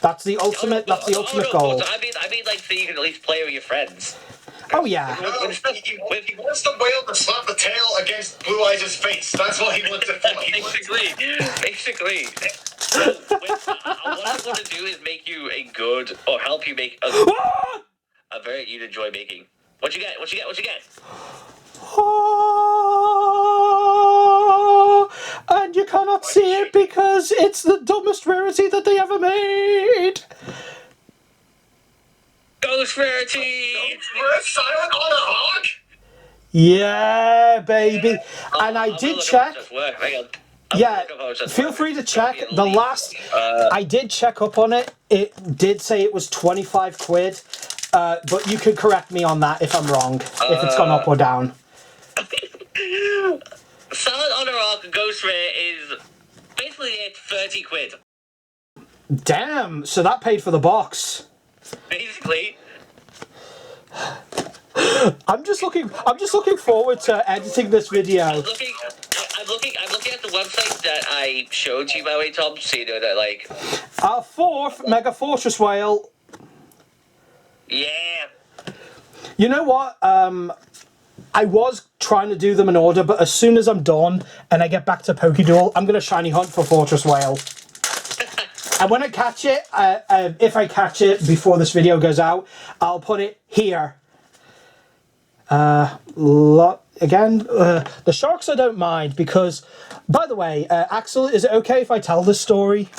That's the ultimate. That's the ultimate goal. I mean, like, so you can at least play with your friends. Oh yeah. No, he wants the whale to slap the tail against Blue Eyes' face. That's what he wants it for. Basically. What I want to do is make you a good, or help you make a variant you'd enjoy making. What you get? And you cannot see it because it's the dumbest rarity that they ever made. Ghost Rarity! Silent on a Hawk? Yeah, baby. And I did check. Yeah, feel free to check. The last, I did check up on it. It did say it was 25 quid. But you could correct me on that if I'm wrong, if it's gone up or down. Silent on a Rock Ghost Rare is basically it 30 quid. Damn, so that paid for the box. Basically. I'm just looking forward to editing this video. I'm looking at the website that I showed you, by the way, Tom, so you know that, like... Our 4th Mega Fortress Whale. Yeah. You know what? I was trying to do them in order, but as soon as I'm done and I get back to Pokéduel, I'm going to shiny hunt for Fortress Whale. And when I catch it, if I catch it before this video goes out, I'll put it here. The sharks I don't mind because, by the way, Axel, is it okay if I tell this story?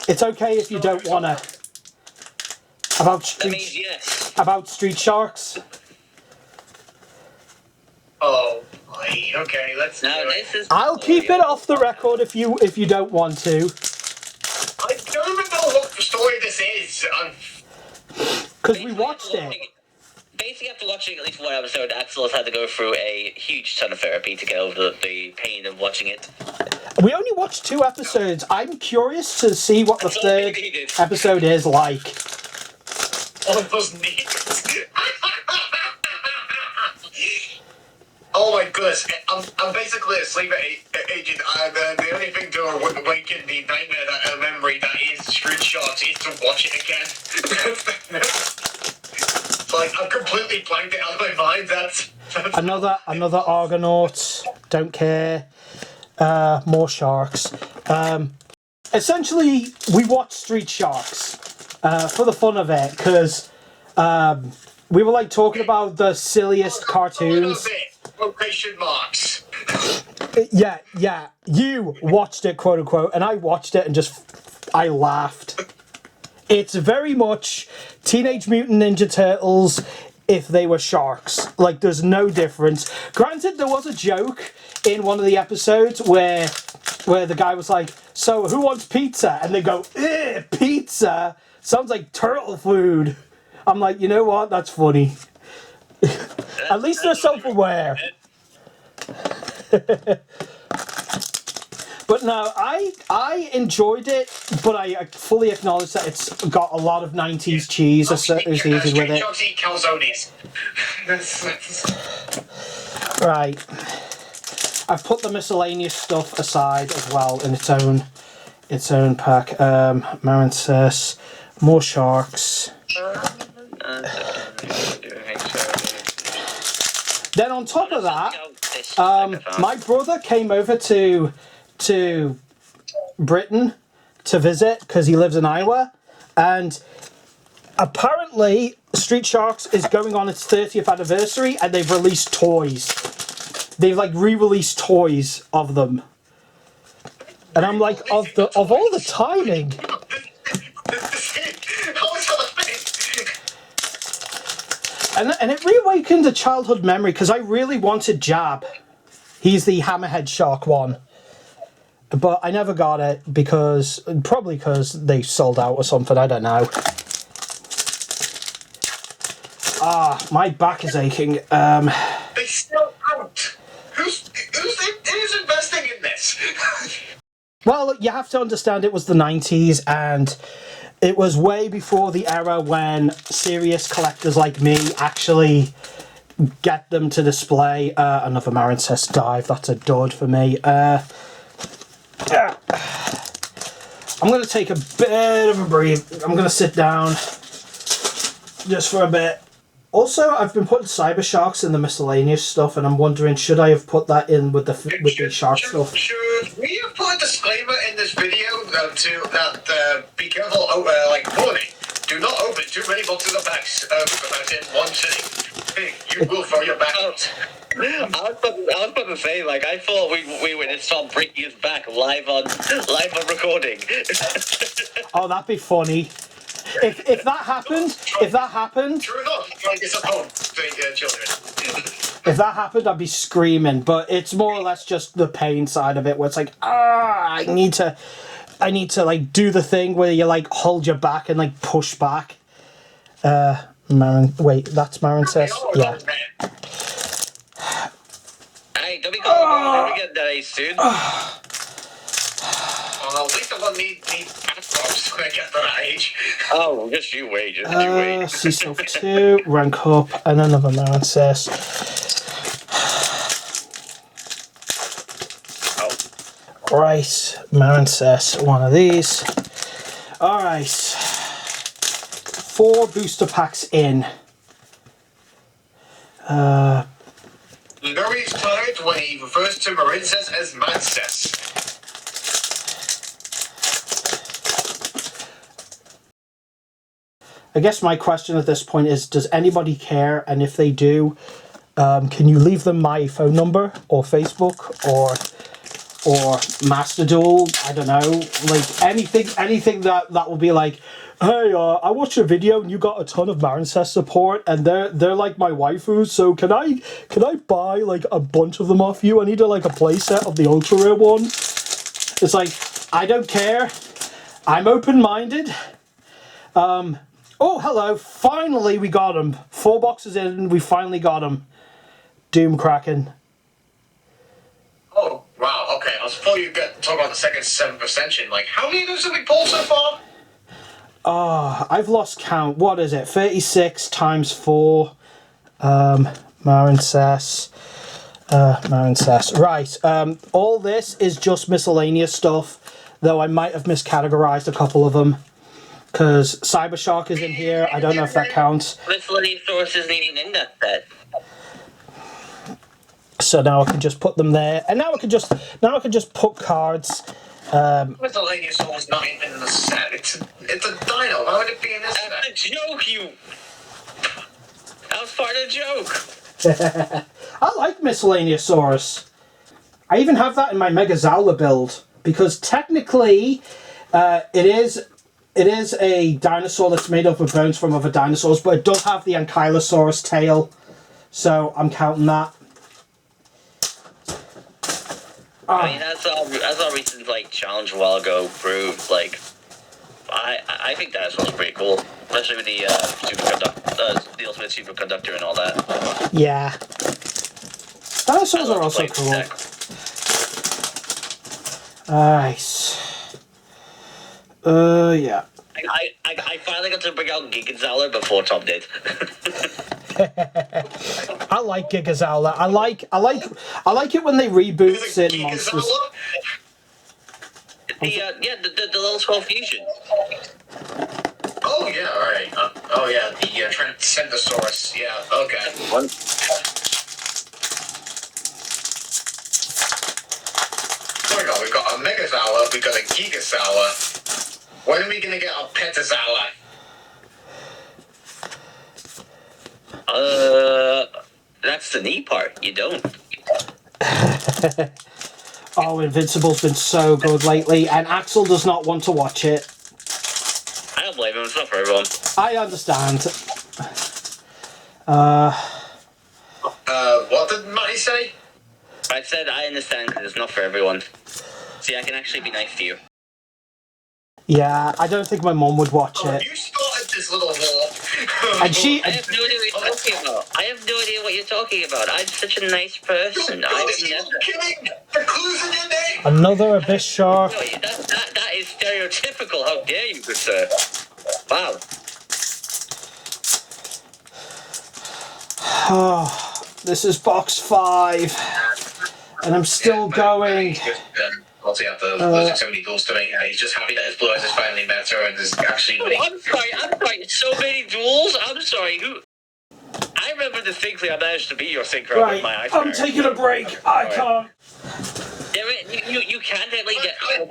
It's okay if you don't want to. About street sharks. Oh, boy. Okay, let's do it. I'll keep it off the record if you don't want to. I don't even know what story this is. Because we watched it. Basically, after watching at least one episode, Axel has had to go through a huge ton of therapy to get over the pain of watching it. We only watched 2 episodes. I'm curious to see what the 3rd episode is like. All of those neat. Oh my goodness, I'm basically asleep at Agent, and the only thing to awaken the nightmare, that memory that is Street Sharks is to watch it again. It's like, I've completely blanked it out of my mind, that's Another Argonaut, don't care. More sharks. Essentially, we watched Street Sharks for the fun of it, because we were like talking about the silliest cartoons. Quotation marks. Yeah, you watched it, quote unquote, and I watched it and I laughed. It's very much Teenage Mutant Ninja Turtles if they were sharks. Like, there's no difference. Granted, there was a joke in one of the episodes where the guy was like, so who wants pizza? And they go, pizza? Sounds like turtle food. I'm like, you know what? That's funny. At least they're self-aware. But no, I enjoyed it, but I fully acknowledge that it's got a lot of 90s cheese associated with it. Calzones. Right. I've put the miscellaneous stuff aside as well in its own pack. Marin says more sharks. Then on top of that, my brother came over to Britain to visit because he lives in Iowa, and apparently Street Sharks is going on its 30th anniversary, and they've released toys. They've like re-released toys of them, and I'm like, of all the timing. And it reawakened a childhood memory because I really wanted Jab. He's the hammerhead shark one. But I never got it probably because they sold out or something, I don't know. My back is aching. They still out. Who's investing in this? Well, you have to understand it was the 90s, and it was way before the era when serious collectors like me actually get them to display. Another Marincess dive, that's a dud for me. I'm going to take a bit of a breathe. I'm going to sit down just for a bit. Also, I've been putting Cyber Sharks in the miscellaneous stuff, and I'm wondering, should I have put that in with the shark stuff? Should we have put a disclaimer in this video be careful, warning, do not open too many boxes of packs in one sitting. You will throw your back out. I was about to say, like, I thought we would start breaking his back live on recording. Oh, that'd be funny. If that happened, True enough, like it's a home to children. If that happened, I'd be screaming. But it's more or less just the pain side of it, where it's like, I need to like do the thing where you like hold your back and like push back. Wait, that's Marincess? Yeah. Hey, don't be get that ace, dude. Well, at least I won't need backdrops when I get to that age. Oh, just you wait, just you wait. Sea Sylph 2, rank up, and another Marincess. Right, Marincess, one of these. Alright. 4 booster packs in. Nuri's tired when he refers to Marincess as Mancess. I guess my question at this point is, does anybody care? And if they do, can you leave them my phone number or Facebook or Master Duel? I don't know, like anything that will be like, hey, I watched your video and you got a ton of Marincess support, and they're like my waifus. So can I buy like a bunch of them off you? I need like a playset of the ultra rare one. It's like, I don't care. I'm open-minded. Oh, hello. Finally, we got him. 4 boxes in, and we finally got him. Doom Kraken. Oh, wow, okay. I was before you talk about the second 7th Ascension. Like, how many of those have we pulled so far? I've lost count. What is it? 36 times 4. Marincess. Right. All this is just miscellaneous stuff, though I might have miscategorized a couple of them. Because Cyber Shark is in here. I don't know if that counts. Miscellaneous source isn't even in that set. So now I can just put them there, and now I can just put cards. Miscellaneous source not even in the set. It's a dino. How would it be in this set? That's a joke, you. That was part of the joke. I like Miscellaneousaurus. I even have that in my Megazowla build because technically, it is a dinosaur that's made up of bones from other dinosaurs, but it does have the Ankylosaurus tail, so I'm counting that. I mean, that's all recent, like, challenge a while ago proved, like, I think Dinosaur's pretty cool, especially with the deals with superconductor and all that. Yeah. Dinosaurs I are love also playing cool. deck. Nice. Yeah. I finally got to bring out Giganzowler before Tom did. I like Gigazola. I like it when they reboot Is it certain monsters. Gigazola? The level 12 fusion. Oh yeah, alright. Oh yeah, the Transcendosaurus. Yeah, okay. One. Oh my god, we've got a Megazola, we've got a Gigazola. When are we gonna get our Petazola? That's the neat part. You don't. Oh, Invincible's been so good lately, and Axel does not want to watch it. I don't blame him. It's not for everyone. I understand. What did Matty say? I said I understand because it's not for everyone. See, I can actually be nice to you. Yeah, I don't think my mum would watch Oh, it. you started this little war. And she... I have no idea what you're talking about. I have no idea what you're talking about. I'm such a nice person. I've never... Killing the clues in your name. Another Abyss Shark. No, that is stereotypical. How dare you, good sir? Wow. Oh, this is box 5. And I'm still going. Also, after losing so many goals to me, he's just happy that his blue eyes is finally better and is actually winning. I'm sorry. So many duels? I'm sorry. Who? I remember distinctly I managed to beat your synchro with my iPhone. I'm taking a break. I can't. You can't really get like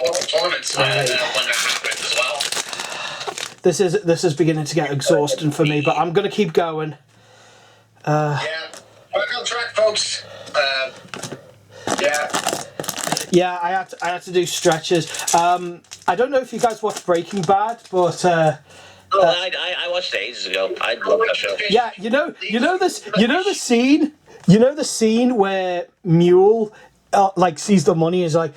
all the tournaments when that happened as well. This is beginning to get exhausting for me, but I'm gonna keep going. Yeah, back on track, folks. Yeah. Yeah, I had to do stretches. I don't know if you guys watch Breaking Bad, but I watched it ages ago. I love that show. yeah, you know the scene where Mule like sees the money and is like,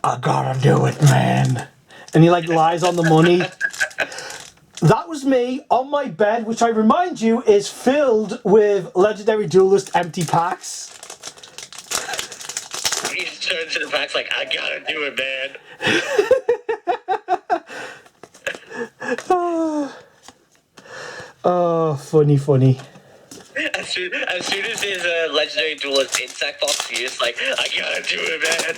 I gotta do it, man, and he like lies on the money. That was me on my bed, which I remind you is filled with Legendary Duelist empty packs. He just turns to the packs like, I gotta do it, man. Oh, funny. As soon as his Legendary Duelist insect box, he's just like, I gotta do it, man.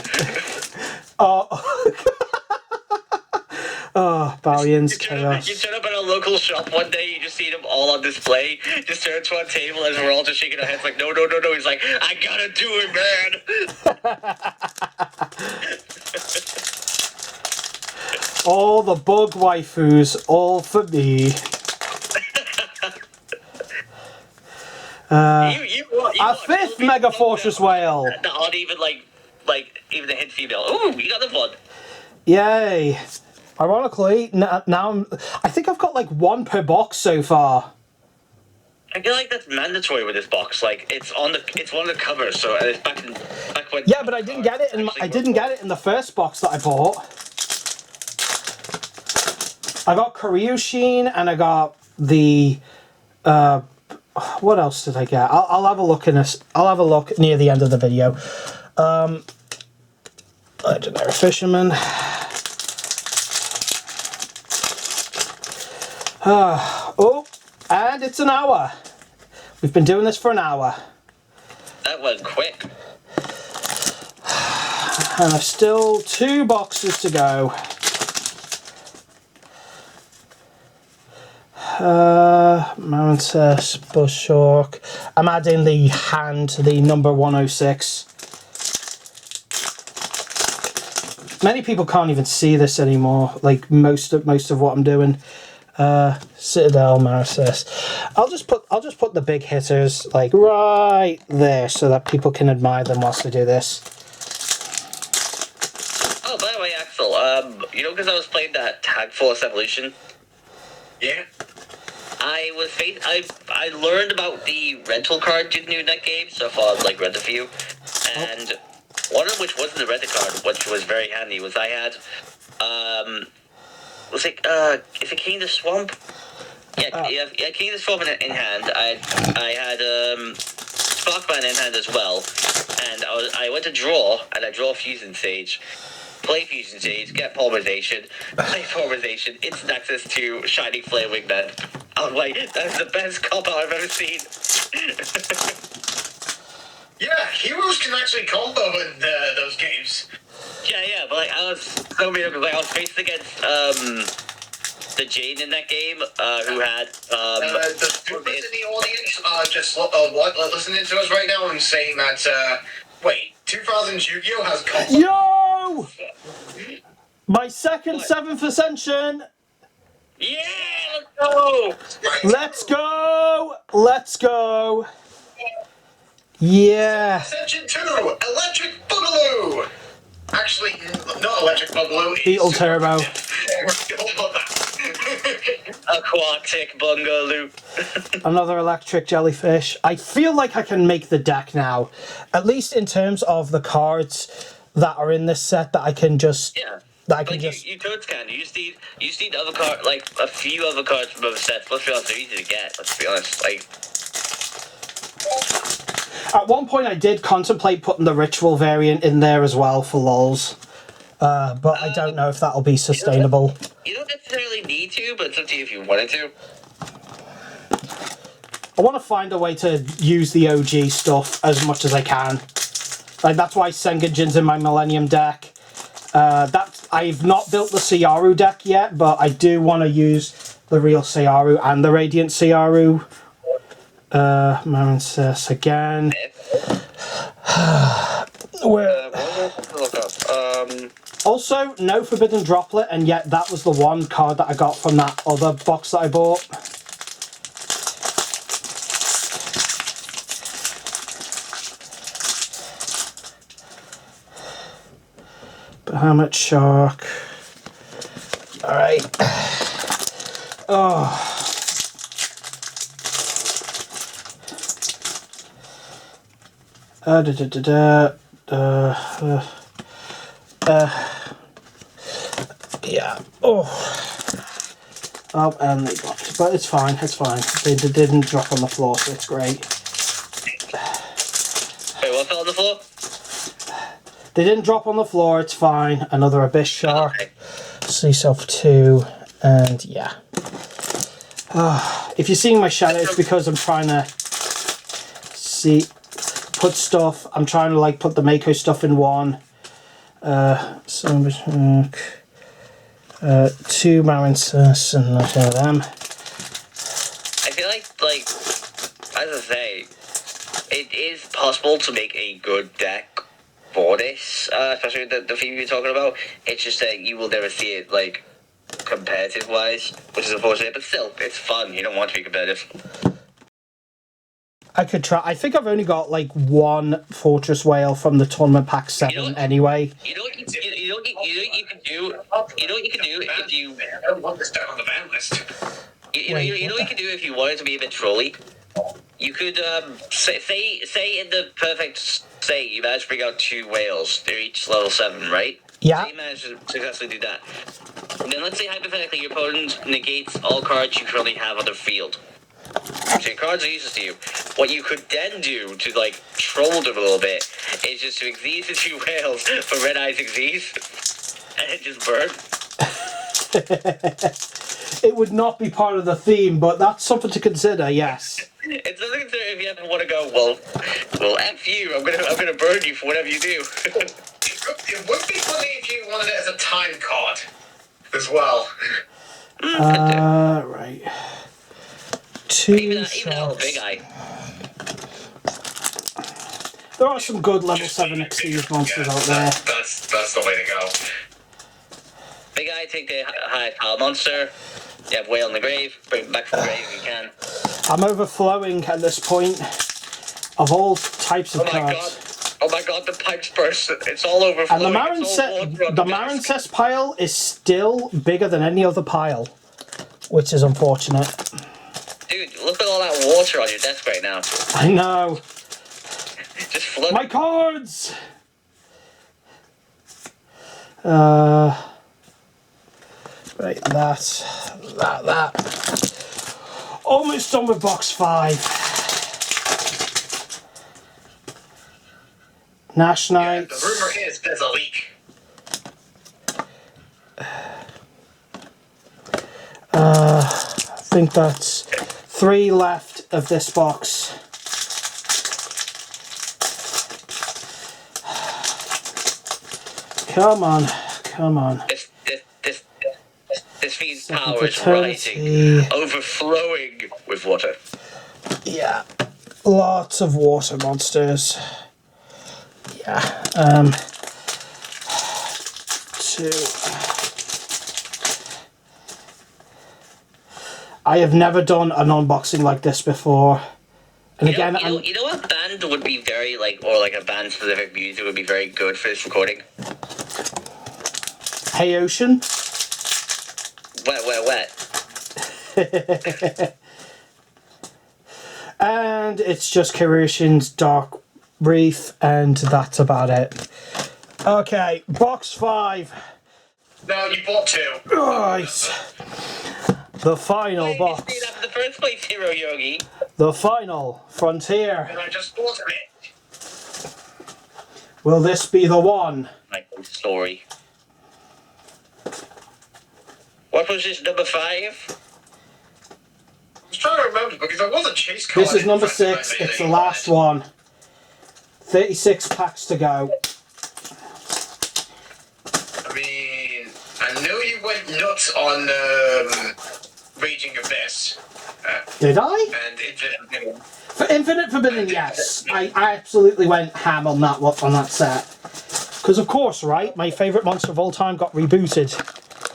Oh, Balian's You chaos. turn up at a local shop one day, you just see them all on display, just turn to a table as we're all just shaking our heads like, no. He's like, I gotta do it, man. All the bug waifus, all for me. A fifth Mega Fortress Whale. Not even like even a hint female. Ooh, you got the one. Yay. Ironically, now I think I've got like 1 per box so far. I feel like that's mandatory with this box. Like it's one of the covers, so it's back when. Yeah, but I didn't get it in the first box that I bought. I got Koryushin and I got the what else did I get? I'll have a look in this. I'll have a look near the end of the video. Legendary Fisherman. Oh, and it's an hour. We've been doing this for an hour. That went quick. And there's still 2 boxes to go. Mantis, Bush Shark. I'm adding the hand to the number 106. Many people can't even see this anymore. Like most of what I'm doing. Citadel, Marcis. I'll just put the big hitters like right there so that people can admire them whilst I do this. Oh, by the way, Axel, because I was playing that Tag Force Evolution. Yeah. I learned about the rental card you can do in that game, so I thought I'd rent a few. And one of which wasn't a rental card, which was very handy, was I had Was it is it King of the Swamp? Yeah, King of the Swamp in hand. I had Sparkman in hand as well, and I went to draw, and I draw Fusion Sage. Play Fusion Sage, get Pulverization, play Pulverization, instant access to Shining Flare Wingman. I was like, that's the best combo I've ever seen. Yeah, heroes can actually combo in those games. Yeah, but like, I was so weird because like, I was faced against the Jane in that game, who had the supers in the audience are just listening to us right now and saying that wait, 2000's Yu-Gi-Oh has combo. Yo! My second 7th Ascension! yeah, let's go! Let's go! Let's go! Yeah! Ascension 2, Electric Boogaloo! Actually, not Electric Boogaloo. Beetle Turbo. Aquatic Bungaloo. Another electric jellyfish. I feel like I can make the deck now. At least in terms of the cards that are in this set that I can just... Yeah. That I can like just... You totes can. You just need other cards, like a few other cards from other sets. Let's be honest, they're easy to get. Let's be honest. Like, at one point I did contemplate putting the ritual variant in there as well for lols. But I don't know if that'll be sustainable. You don't necessarily need to, but it's up to you if you wanted to. I want to find a way to use the OG stuff as much as I can. Like, that's why Sengenjin's in my Millennium deck. I've not built the Ciaru deck yet, but I do want to use the real Ciaru and the Radiant Ciaru. Marincess again. Where? Also, no Forbidden Droplet, and yet that was the one card that I got from that other box that I bought. Bahamut Shark. Alright. Oh. Yeah. Oh, and they dropped. But it's fine, it's fine. They didn't drop on the floor, so it's great. Wait, what fell on the floor? They didn't drop on the floor, it's fine. Another Abyss Shark. Okay. See self 2, and yeah. If you're seeing my shadow, it's because I'm trying to put stuff. I'm trying to like put the Mako stuff in one. Two Marincess and not one of them. I feel like, as I say, it is possible to make a good deck for this, especially the theme you're talking about. It's just that you will never see it, like, competitive-wise, which is unfortunate, but still, it's fun. You don't want to be competitive. I could try. I think I've only got like one Fortress Whale from the Tournament Pack 7 anyway. You know what you can do? You know what you can do if you... I don't want this deck on the ban list. You know what you can do if you wanted to be a bit trolly? You could, say in the perfect state, you managed to bring out 2 whales. They're each level 7, right? Yeah. So you managed to successfully do that. And then let's say, hypothetically, your opponent negates all cards you currently have on their field. So your cards are useless to you. What you could then do to, like, troll them a little bit is just to exceed the 2 whales for Red Eyes Exceed and just burn. It would not be part of the theme, but that's something to consider, yes. It's something to consider if you ever want to go, well, F you, I'm gonna burn you for whatever you do. It would be funny if you wanted it as a time card as well. Right. 2 Even that shots. Big Eye. There are some good level 7 Exceed monsters out there. That's the way to go. Big Eye, take the high pile monster. You have Whale in the grave. Bring it back from the grave if you can. I'm overflowing at this point of all types of cards. Oh my god, the pipes burst. It's all overflowing. And the Marincess pile is still bigger than any other pile, which is unfortunate. Dude, look at all that water on your desk right now. I know. Just flood. My cards! Right, that. Almost done with box 5. Nash Knight. Yeah, the rumor is there's a leak. I think that's 3 left of this box. Come on, come on. This fiend's Second power is Fraternity. rising, overflowing with water. Yeah, lots of water monsters. Yeah, 2. I have never done an unboxing like this before. And You again, know, you know what band would be very, like, or like a band specific music would be very good for this recording? Hey Ocean. Wet. And it's just Kirushin's Dark Reef, and that's about it. Okay, box 5. No, you bought 2. Right. The final box. You after the first place, Hero Yogi. The final frontier. And I just bought it. Will this be the one? My story. What was this, number 5? I was trying to remember because there was a chase card. This is number 6. It's the last one. 36 packs to go. I mean, I know you went nuts on Raging Abyss. Did I? And Infinite. For Infinite Forbidden, yes. I absolutely went ham on that set. Because of course, right, my favourite monster of all time got rebooted.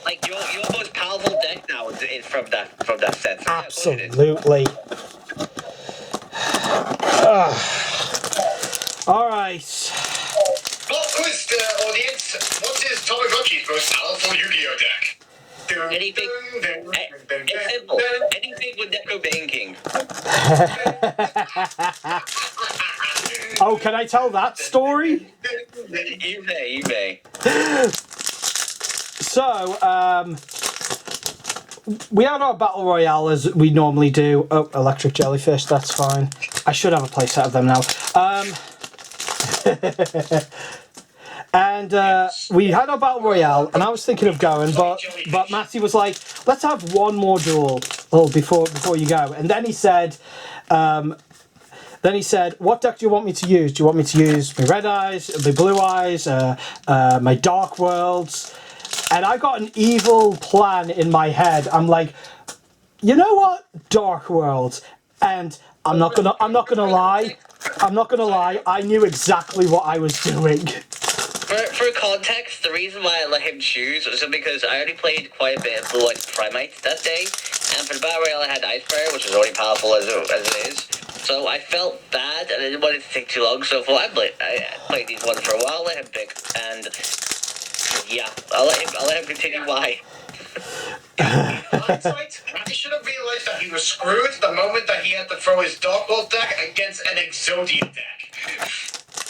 Like, your most powerful deck now is from that set. So Absolutely. Alright. What was the audience? What is TomoGotchi's most powerful YuGiOh deck? Anything. It's simple. Anything with Deco Bane King. Oh, can I tell that story? You may. So, we had our Battle Royale as we normally do. Oh, Electric Jellyfish, that's fine. I should have a playset of them now. And we had our Battle Royale, and I was thinking of going, but Matty was like, let's have one more duel before you go. And then he said, what deck do you want me to use? Do you want me to use my Red Eyes, my Blue Eyes, my Dark Worlds? And I got an evil plan in my head. I'm like, you know what? Dark Worlds. And I'm not gonna lie. I knew exactly what I was doing. For context, the reason why I let him choose was because I already played quite a bit of Blue Eyes Primite that day, and for the Battle Royale I had Ice Bear, which was already powerful as it is. So I felt bad, and I didn't want it to take too long, so I played these ones for a while, let him pick, and yeah, I'll let him continue why. Hindsight, he should have realized that he was screwed the moment that he had to throw his Dark World deck against an Exodian deck.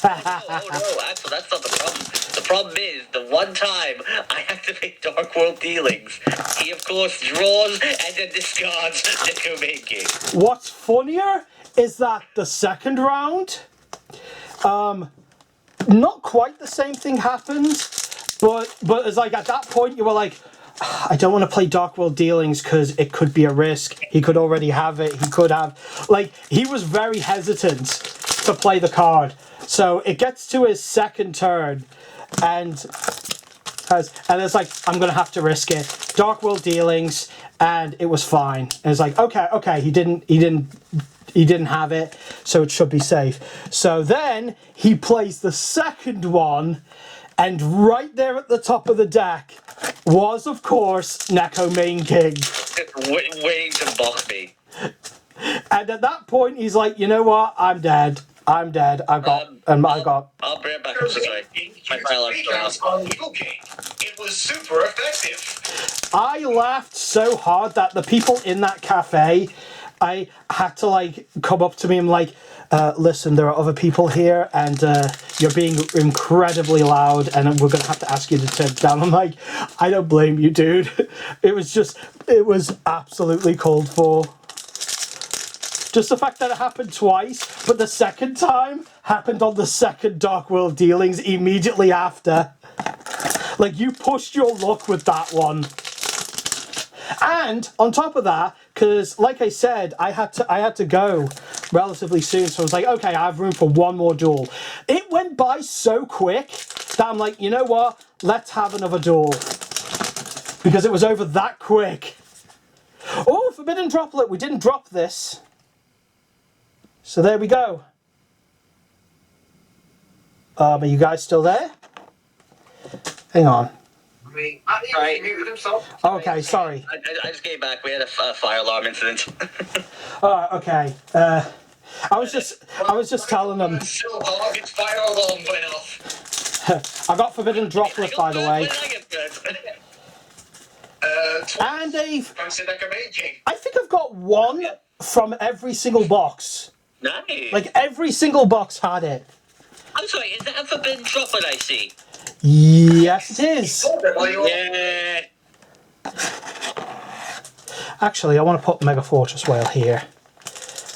Oh no, actually that's not the problem. The problem is, the one time I activate Dark World Dealings, he of course draws and then discards Deco Bane King. What's funnier is that the second round, not quite the same thing happened, but it's like at that point you were like, I don't want to play Dark World Dealings because it could be a risk. He could already have it. He could have, like, he was very hesitant to play the card. So it gets to his second turn, and it's like, I'm gonna have to risk it. Dark World Dealings, and it was fine. And it's like, okay, he didn't have it, so it should be safe. So then he plays the second one, and right there at the top of the deck was, of course, Neko Main King. Waiting to mock me. And at that point, he's like, you know what? I'm dead. I got. I'll bring it back. I'm so sorry. My fire alarm's going off. It was super effective. I laughed so hard that the people in that cafe I had to like come up to me and like, listen, there are other people here and you're being incredibly loud and we're going to have to ask you to turn it down. I'm like, I don't blame you, dude. It was absolutely called for. Just the fact that it happened twice, but the second time happened on the second Dark World dealings immediately after. Like, you pushed your luck with that one. And on top of that, because like I said, I had to go relatively soon, so I was like, okay, I have room for one more duel. It went by so quick that I'm like, you know what? Let's have another duel. Because it was over that quick. Oh, Forbidden Droplet. We didn't drop this. So there we go. Are you guys still there? Hang on. Right. Muted himself. Okay, sorry. I just came back. We had a fire alarm incident. Okay. I was just telling them. Still hard, it's fire alarm went off. I got Forbidden Droplet, by the way. And Dave, I think I've got one from every single box. Nice. Like, every single box had it. I'm sorry, is that a Forbidden Droplet I see? Yes, it is. Yeah. Actually, I want to put Mega Fortress Whale here.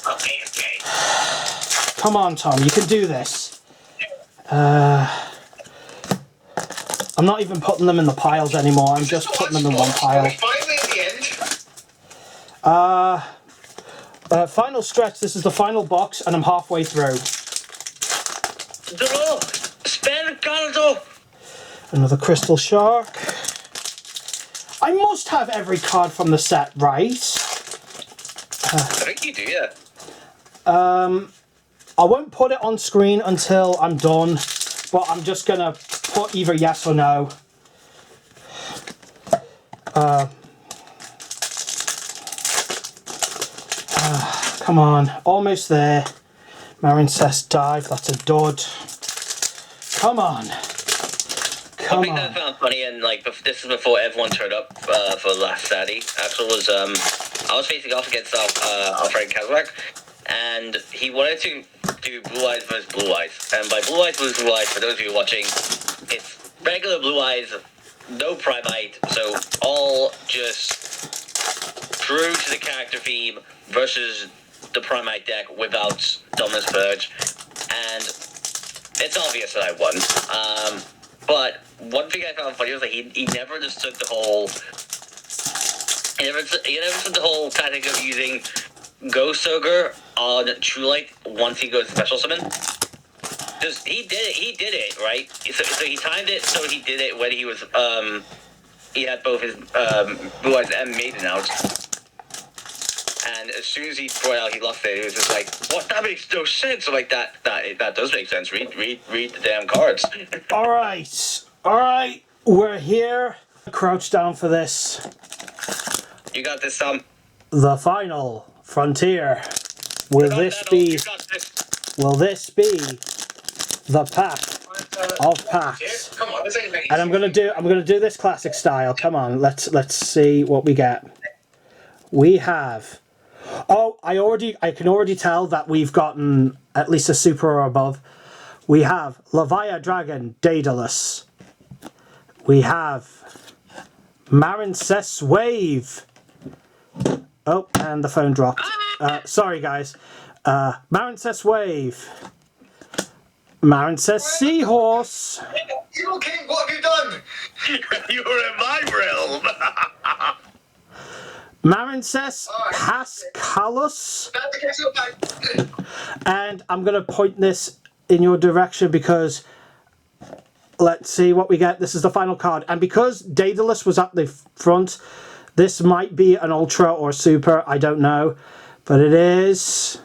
Okay. Come on, Tom, you can do this. I'm not even putting them in the piles anymore. I'm just putting them in one pile. Finally at the end. Final stretch. This is the final box, and I'm halfway through. Draw. Spare Galdo. Another Crystal Shark. I must have every card from the set, right? I think you do, yeah. I won't put it on screen until I'm done, but I'm just gonna put either yes or no. Come on, almost there. Marincess Dive, that's a dud. Come on. One thing that I found funny, and like this is before everyone turned up for last Saturday, actually, was I was facing off against our friend Kazak, and he wanted to do Blue Eyes versus Blue Eyes. And by Blue Eyes versus Blue Eyes, for those of you watching, it's regular Blue Eyes, no Primite, so all just true to the character theme versus the Primite deck without Dominus Purge. And it's obvious that I won. But one thing I found funny was that he never understood the whole... He never understood the whole tactic of using Ghost Ogre on True Light once he goes Special Summon. Because he did it, right? So he timed it so he did it when he was, he had both his Blue Eyes and Maiden out. And as soon as he brought out, he lost it. It was just like, what? That makes no sense. I'm like, that does make sense. Read the damn cards. All right, we're here. Crouch down for this. You got this, Tom. The final frontier. Will this be the pack of packs? Come on, this ain't And I'm gonna do this classic style. Come on, let's see what we get. We have. Oh, I can already tell that we've gotten at least a super or above. We have Leviathan Dragon Daedalus. We have Marincess Wave. Oh, and the phone dropped. Sorry, guys. Marincess Wave. Marincess Seahorse. Evil King, what have you done? You were in my realm. Marincess Pascalus. And I'm going to point this in your direction because let's see what we get. This is the final card. And because Daedalus was at the front, this might be an Ultra or Super. I don't know. But it is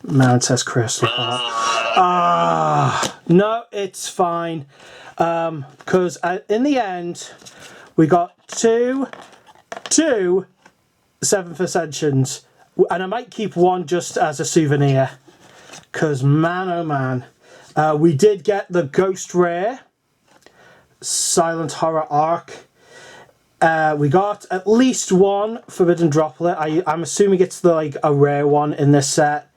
Marincess Crystal. No, it's fine. Because in the end, we got two 7th Ascensions. And I might keep one just as a souvenir. Because, man, oh man. We did get the Ghost Rare. Silent Horror Arc. We got at least one Forbidden Droplet. I'm assuming it's like a rare one in this set.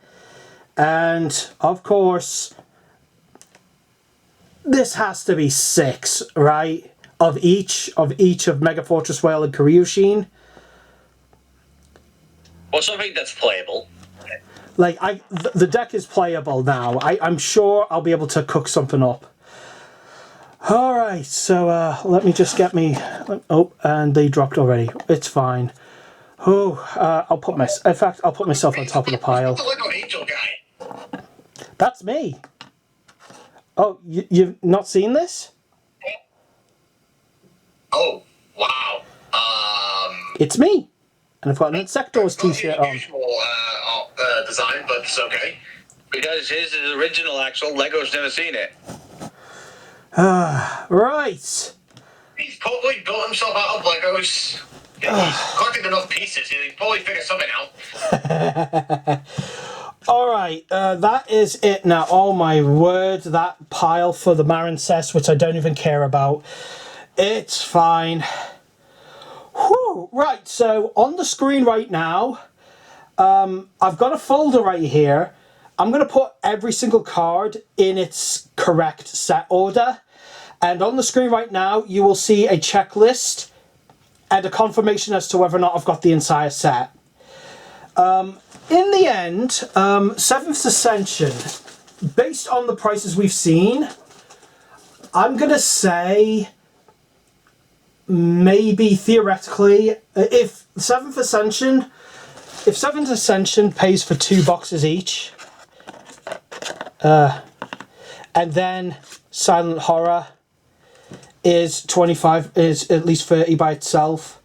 And of course, this has to be 6, right? Of each of Mega Fortress Whale and Karyushin. Or something that's playable. Like, the deck is playable now. I'm sure I'll be able to cook something up. Alright, so let me just get me... Oh, and they dropped already. It's fine. Oh, I'll put myself on top of the pile. The Lego Angel guy. That's me. Oh, you've not seen this? Oh, wow. It's me. And I've got an Insectors t-shirt on. Unusual design, but it's okay. Because his is original, actual. Lego's never seen it. Right. He's probably built himself out of Legos. He's collected enough pieces. He'll probably figure something out. Alright, that is it now. Oh my word, that pile for the Marincess, which I don't even care about. It's fine. Whew. Right, so on the screen right now, I've got a folder right here. I'm going to put every single card in its correct set order. And on the screen right now, you will see a checklist and a confirmation as to whether or not I've got the entire set. In the end, 7th Ascension, based on the prices we've seen, I'm going to say maybe theoretically, if 7th Ascension pays for 2 boxes each, and then Silent Horror is 25, is at least 30 by itself.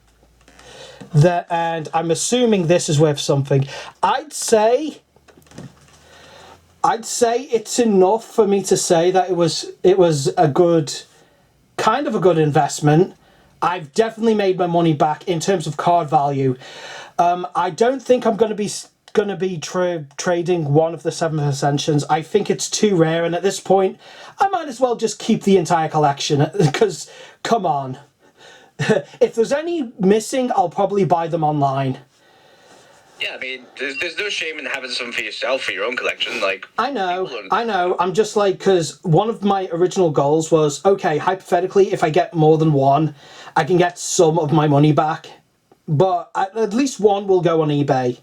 And I'm assuming this is worth something. I'd say it's enough for me to say that it was a good, kind of a good investment. I've definitely made my money back in terms of card value. I don't think I'm going to be trading one of the 7th Ascensions. I think it's too rare, and at this point, I might as well just keep the entire collection, because, come on. If there's any missing, I'll probably buy them online. Yeah, I mean, there's no shame in having some for yourself, for your own collection. Like, I know. I'm just like, because one of my original goals was, okay, hypothetically, if I get more than one, I can get some of my money back. But at least one will go on eBay.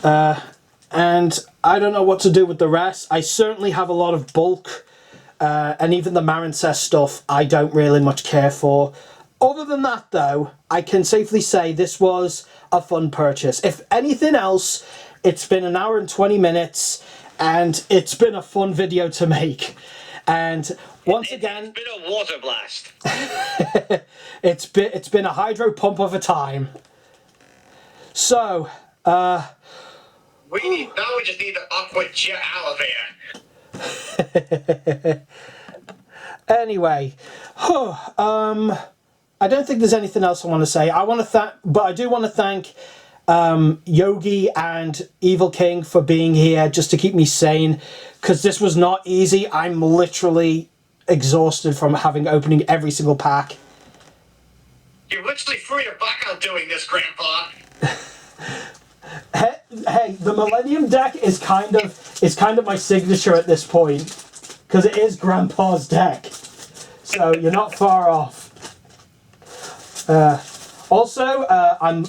And I don't know what to do with the rest. I certainly have a lot of bulk, and even the Marincess stuff I don't really much care for. Other than that, though, I can safely say this was a fun purchase. If anything else, it's been an hour and 20 minutes, and it's been a fun video to make. And once again, it's been a water blast. it's been a hydro pump of a time. So, now we just need the aqua jet out of here. Anyway, I don't think there's anything else I want to say. But I do want to thank Yogi and Evil King for being here just to keep me sane, because this was not easy. I'm literally exhausted from opening every single pack. You literally threw your back out doing this, Grandpa. Hey, the Millennium deck is kind of my signature at this point, because it is Grandpa's deck. So you're not far off. Also, I'm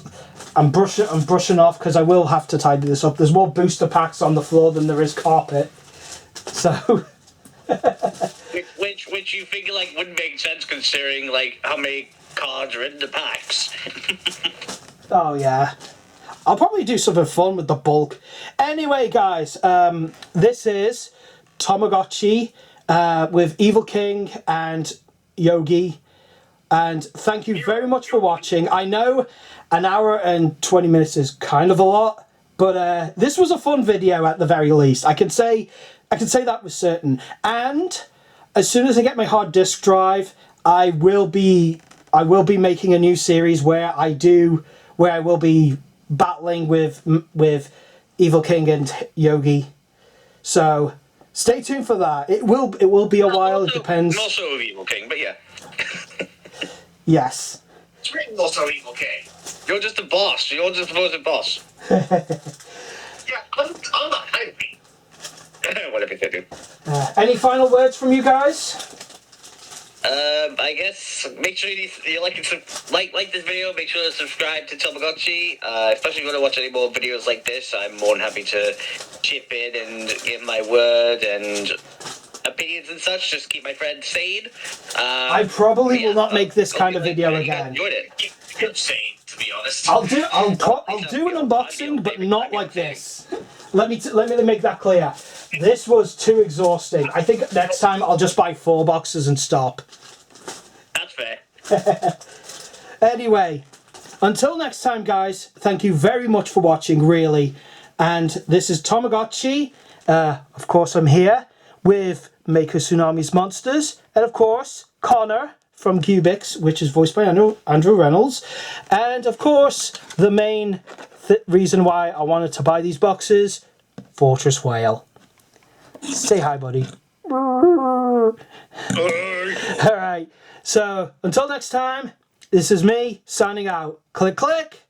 brushing off because I will have to tidy this up. There's more booster packs on the floor than there is carpet. So which you figure like wouldn't make sense considering like how many cards are in the packs. Oh yeah. I'll probably do something fun with the bulk. Anyway, guys, this is TomoGotchi with Evil King and Yogi. And thank you very much for watching. I know an hour and 20 minutes is kind of a lot, but this was a fun video at the very least. I can say that with certain. And as soon as I get my hard disk drive, I will be making a new series where I will be battling with Evil King and Yogi. So stay tuned for that. It will be a while. It depends. Also of Evil King, but yeah. Yes. It's really not so evil, King. You're just a boss. You're just a supposed boss. Yeah, I'm not happy. Whatever they do. Any final words from you guys? I guess make sure you like this video. Make sure to subscribe to TomoGotchi. Especially if you want to watch any more videos like this, I'm more than happy to chip in and give my word and opinions and such. Just keep my friends sane. I probably will not make this kind of video again. Enjoyed it. Insane, to be honest. I'll do an unboxing, but not like this. Let me make that clear. This was too exhausting. I think next time I'll just buy 4 boxes and stop. That's fair. Anyway, until next time, guys, thank you very much for watching, really. And this is TomoGotchi. Of course, I'm here with Maker Tsunami's Monsters. And of course, Connor from Cubics, which is voiced by Andrew Reynolds. And of course, the main reason why I wanted to buy these boxes, Fortress Whale. Say hi, buddy. Alright, so until next time, this is me signing out. Click, click.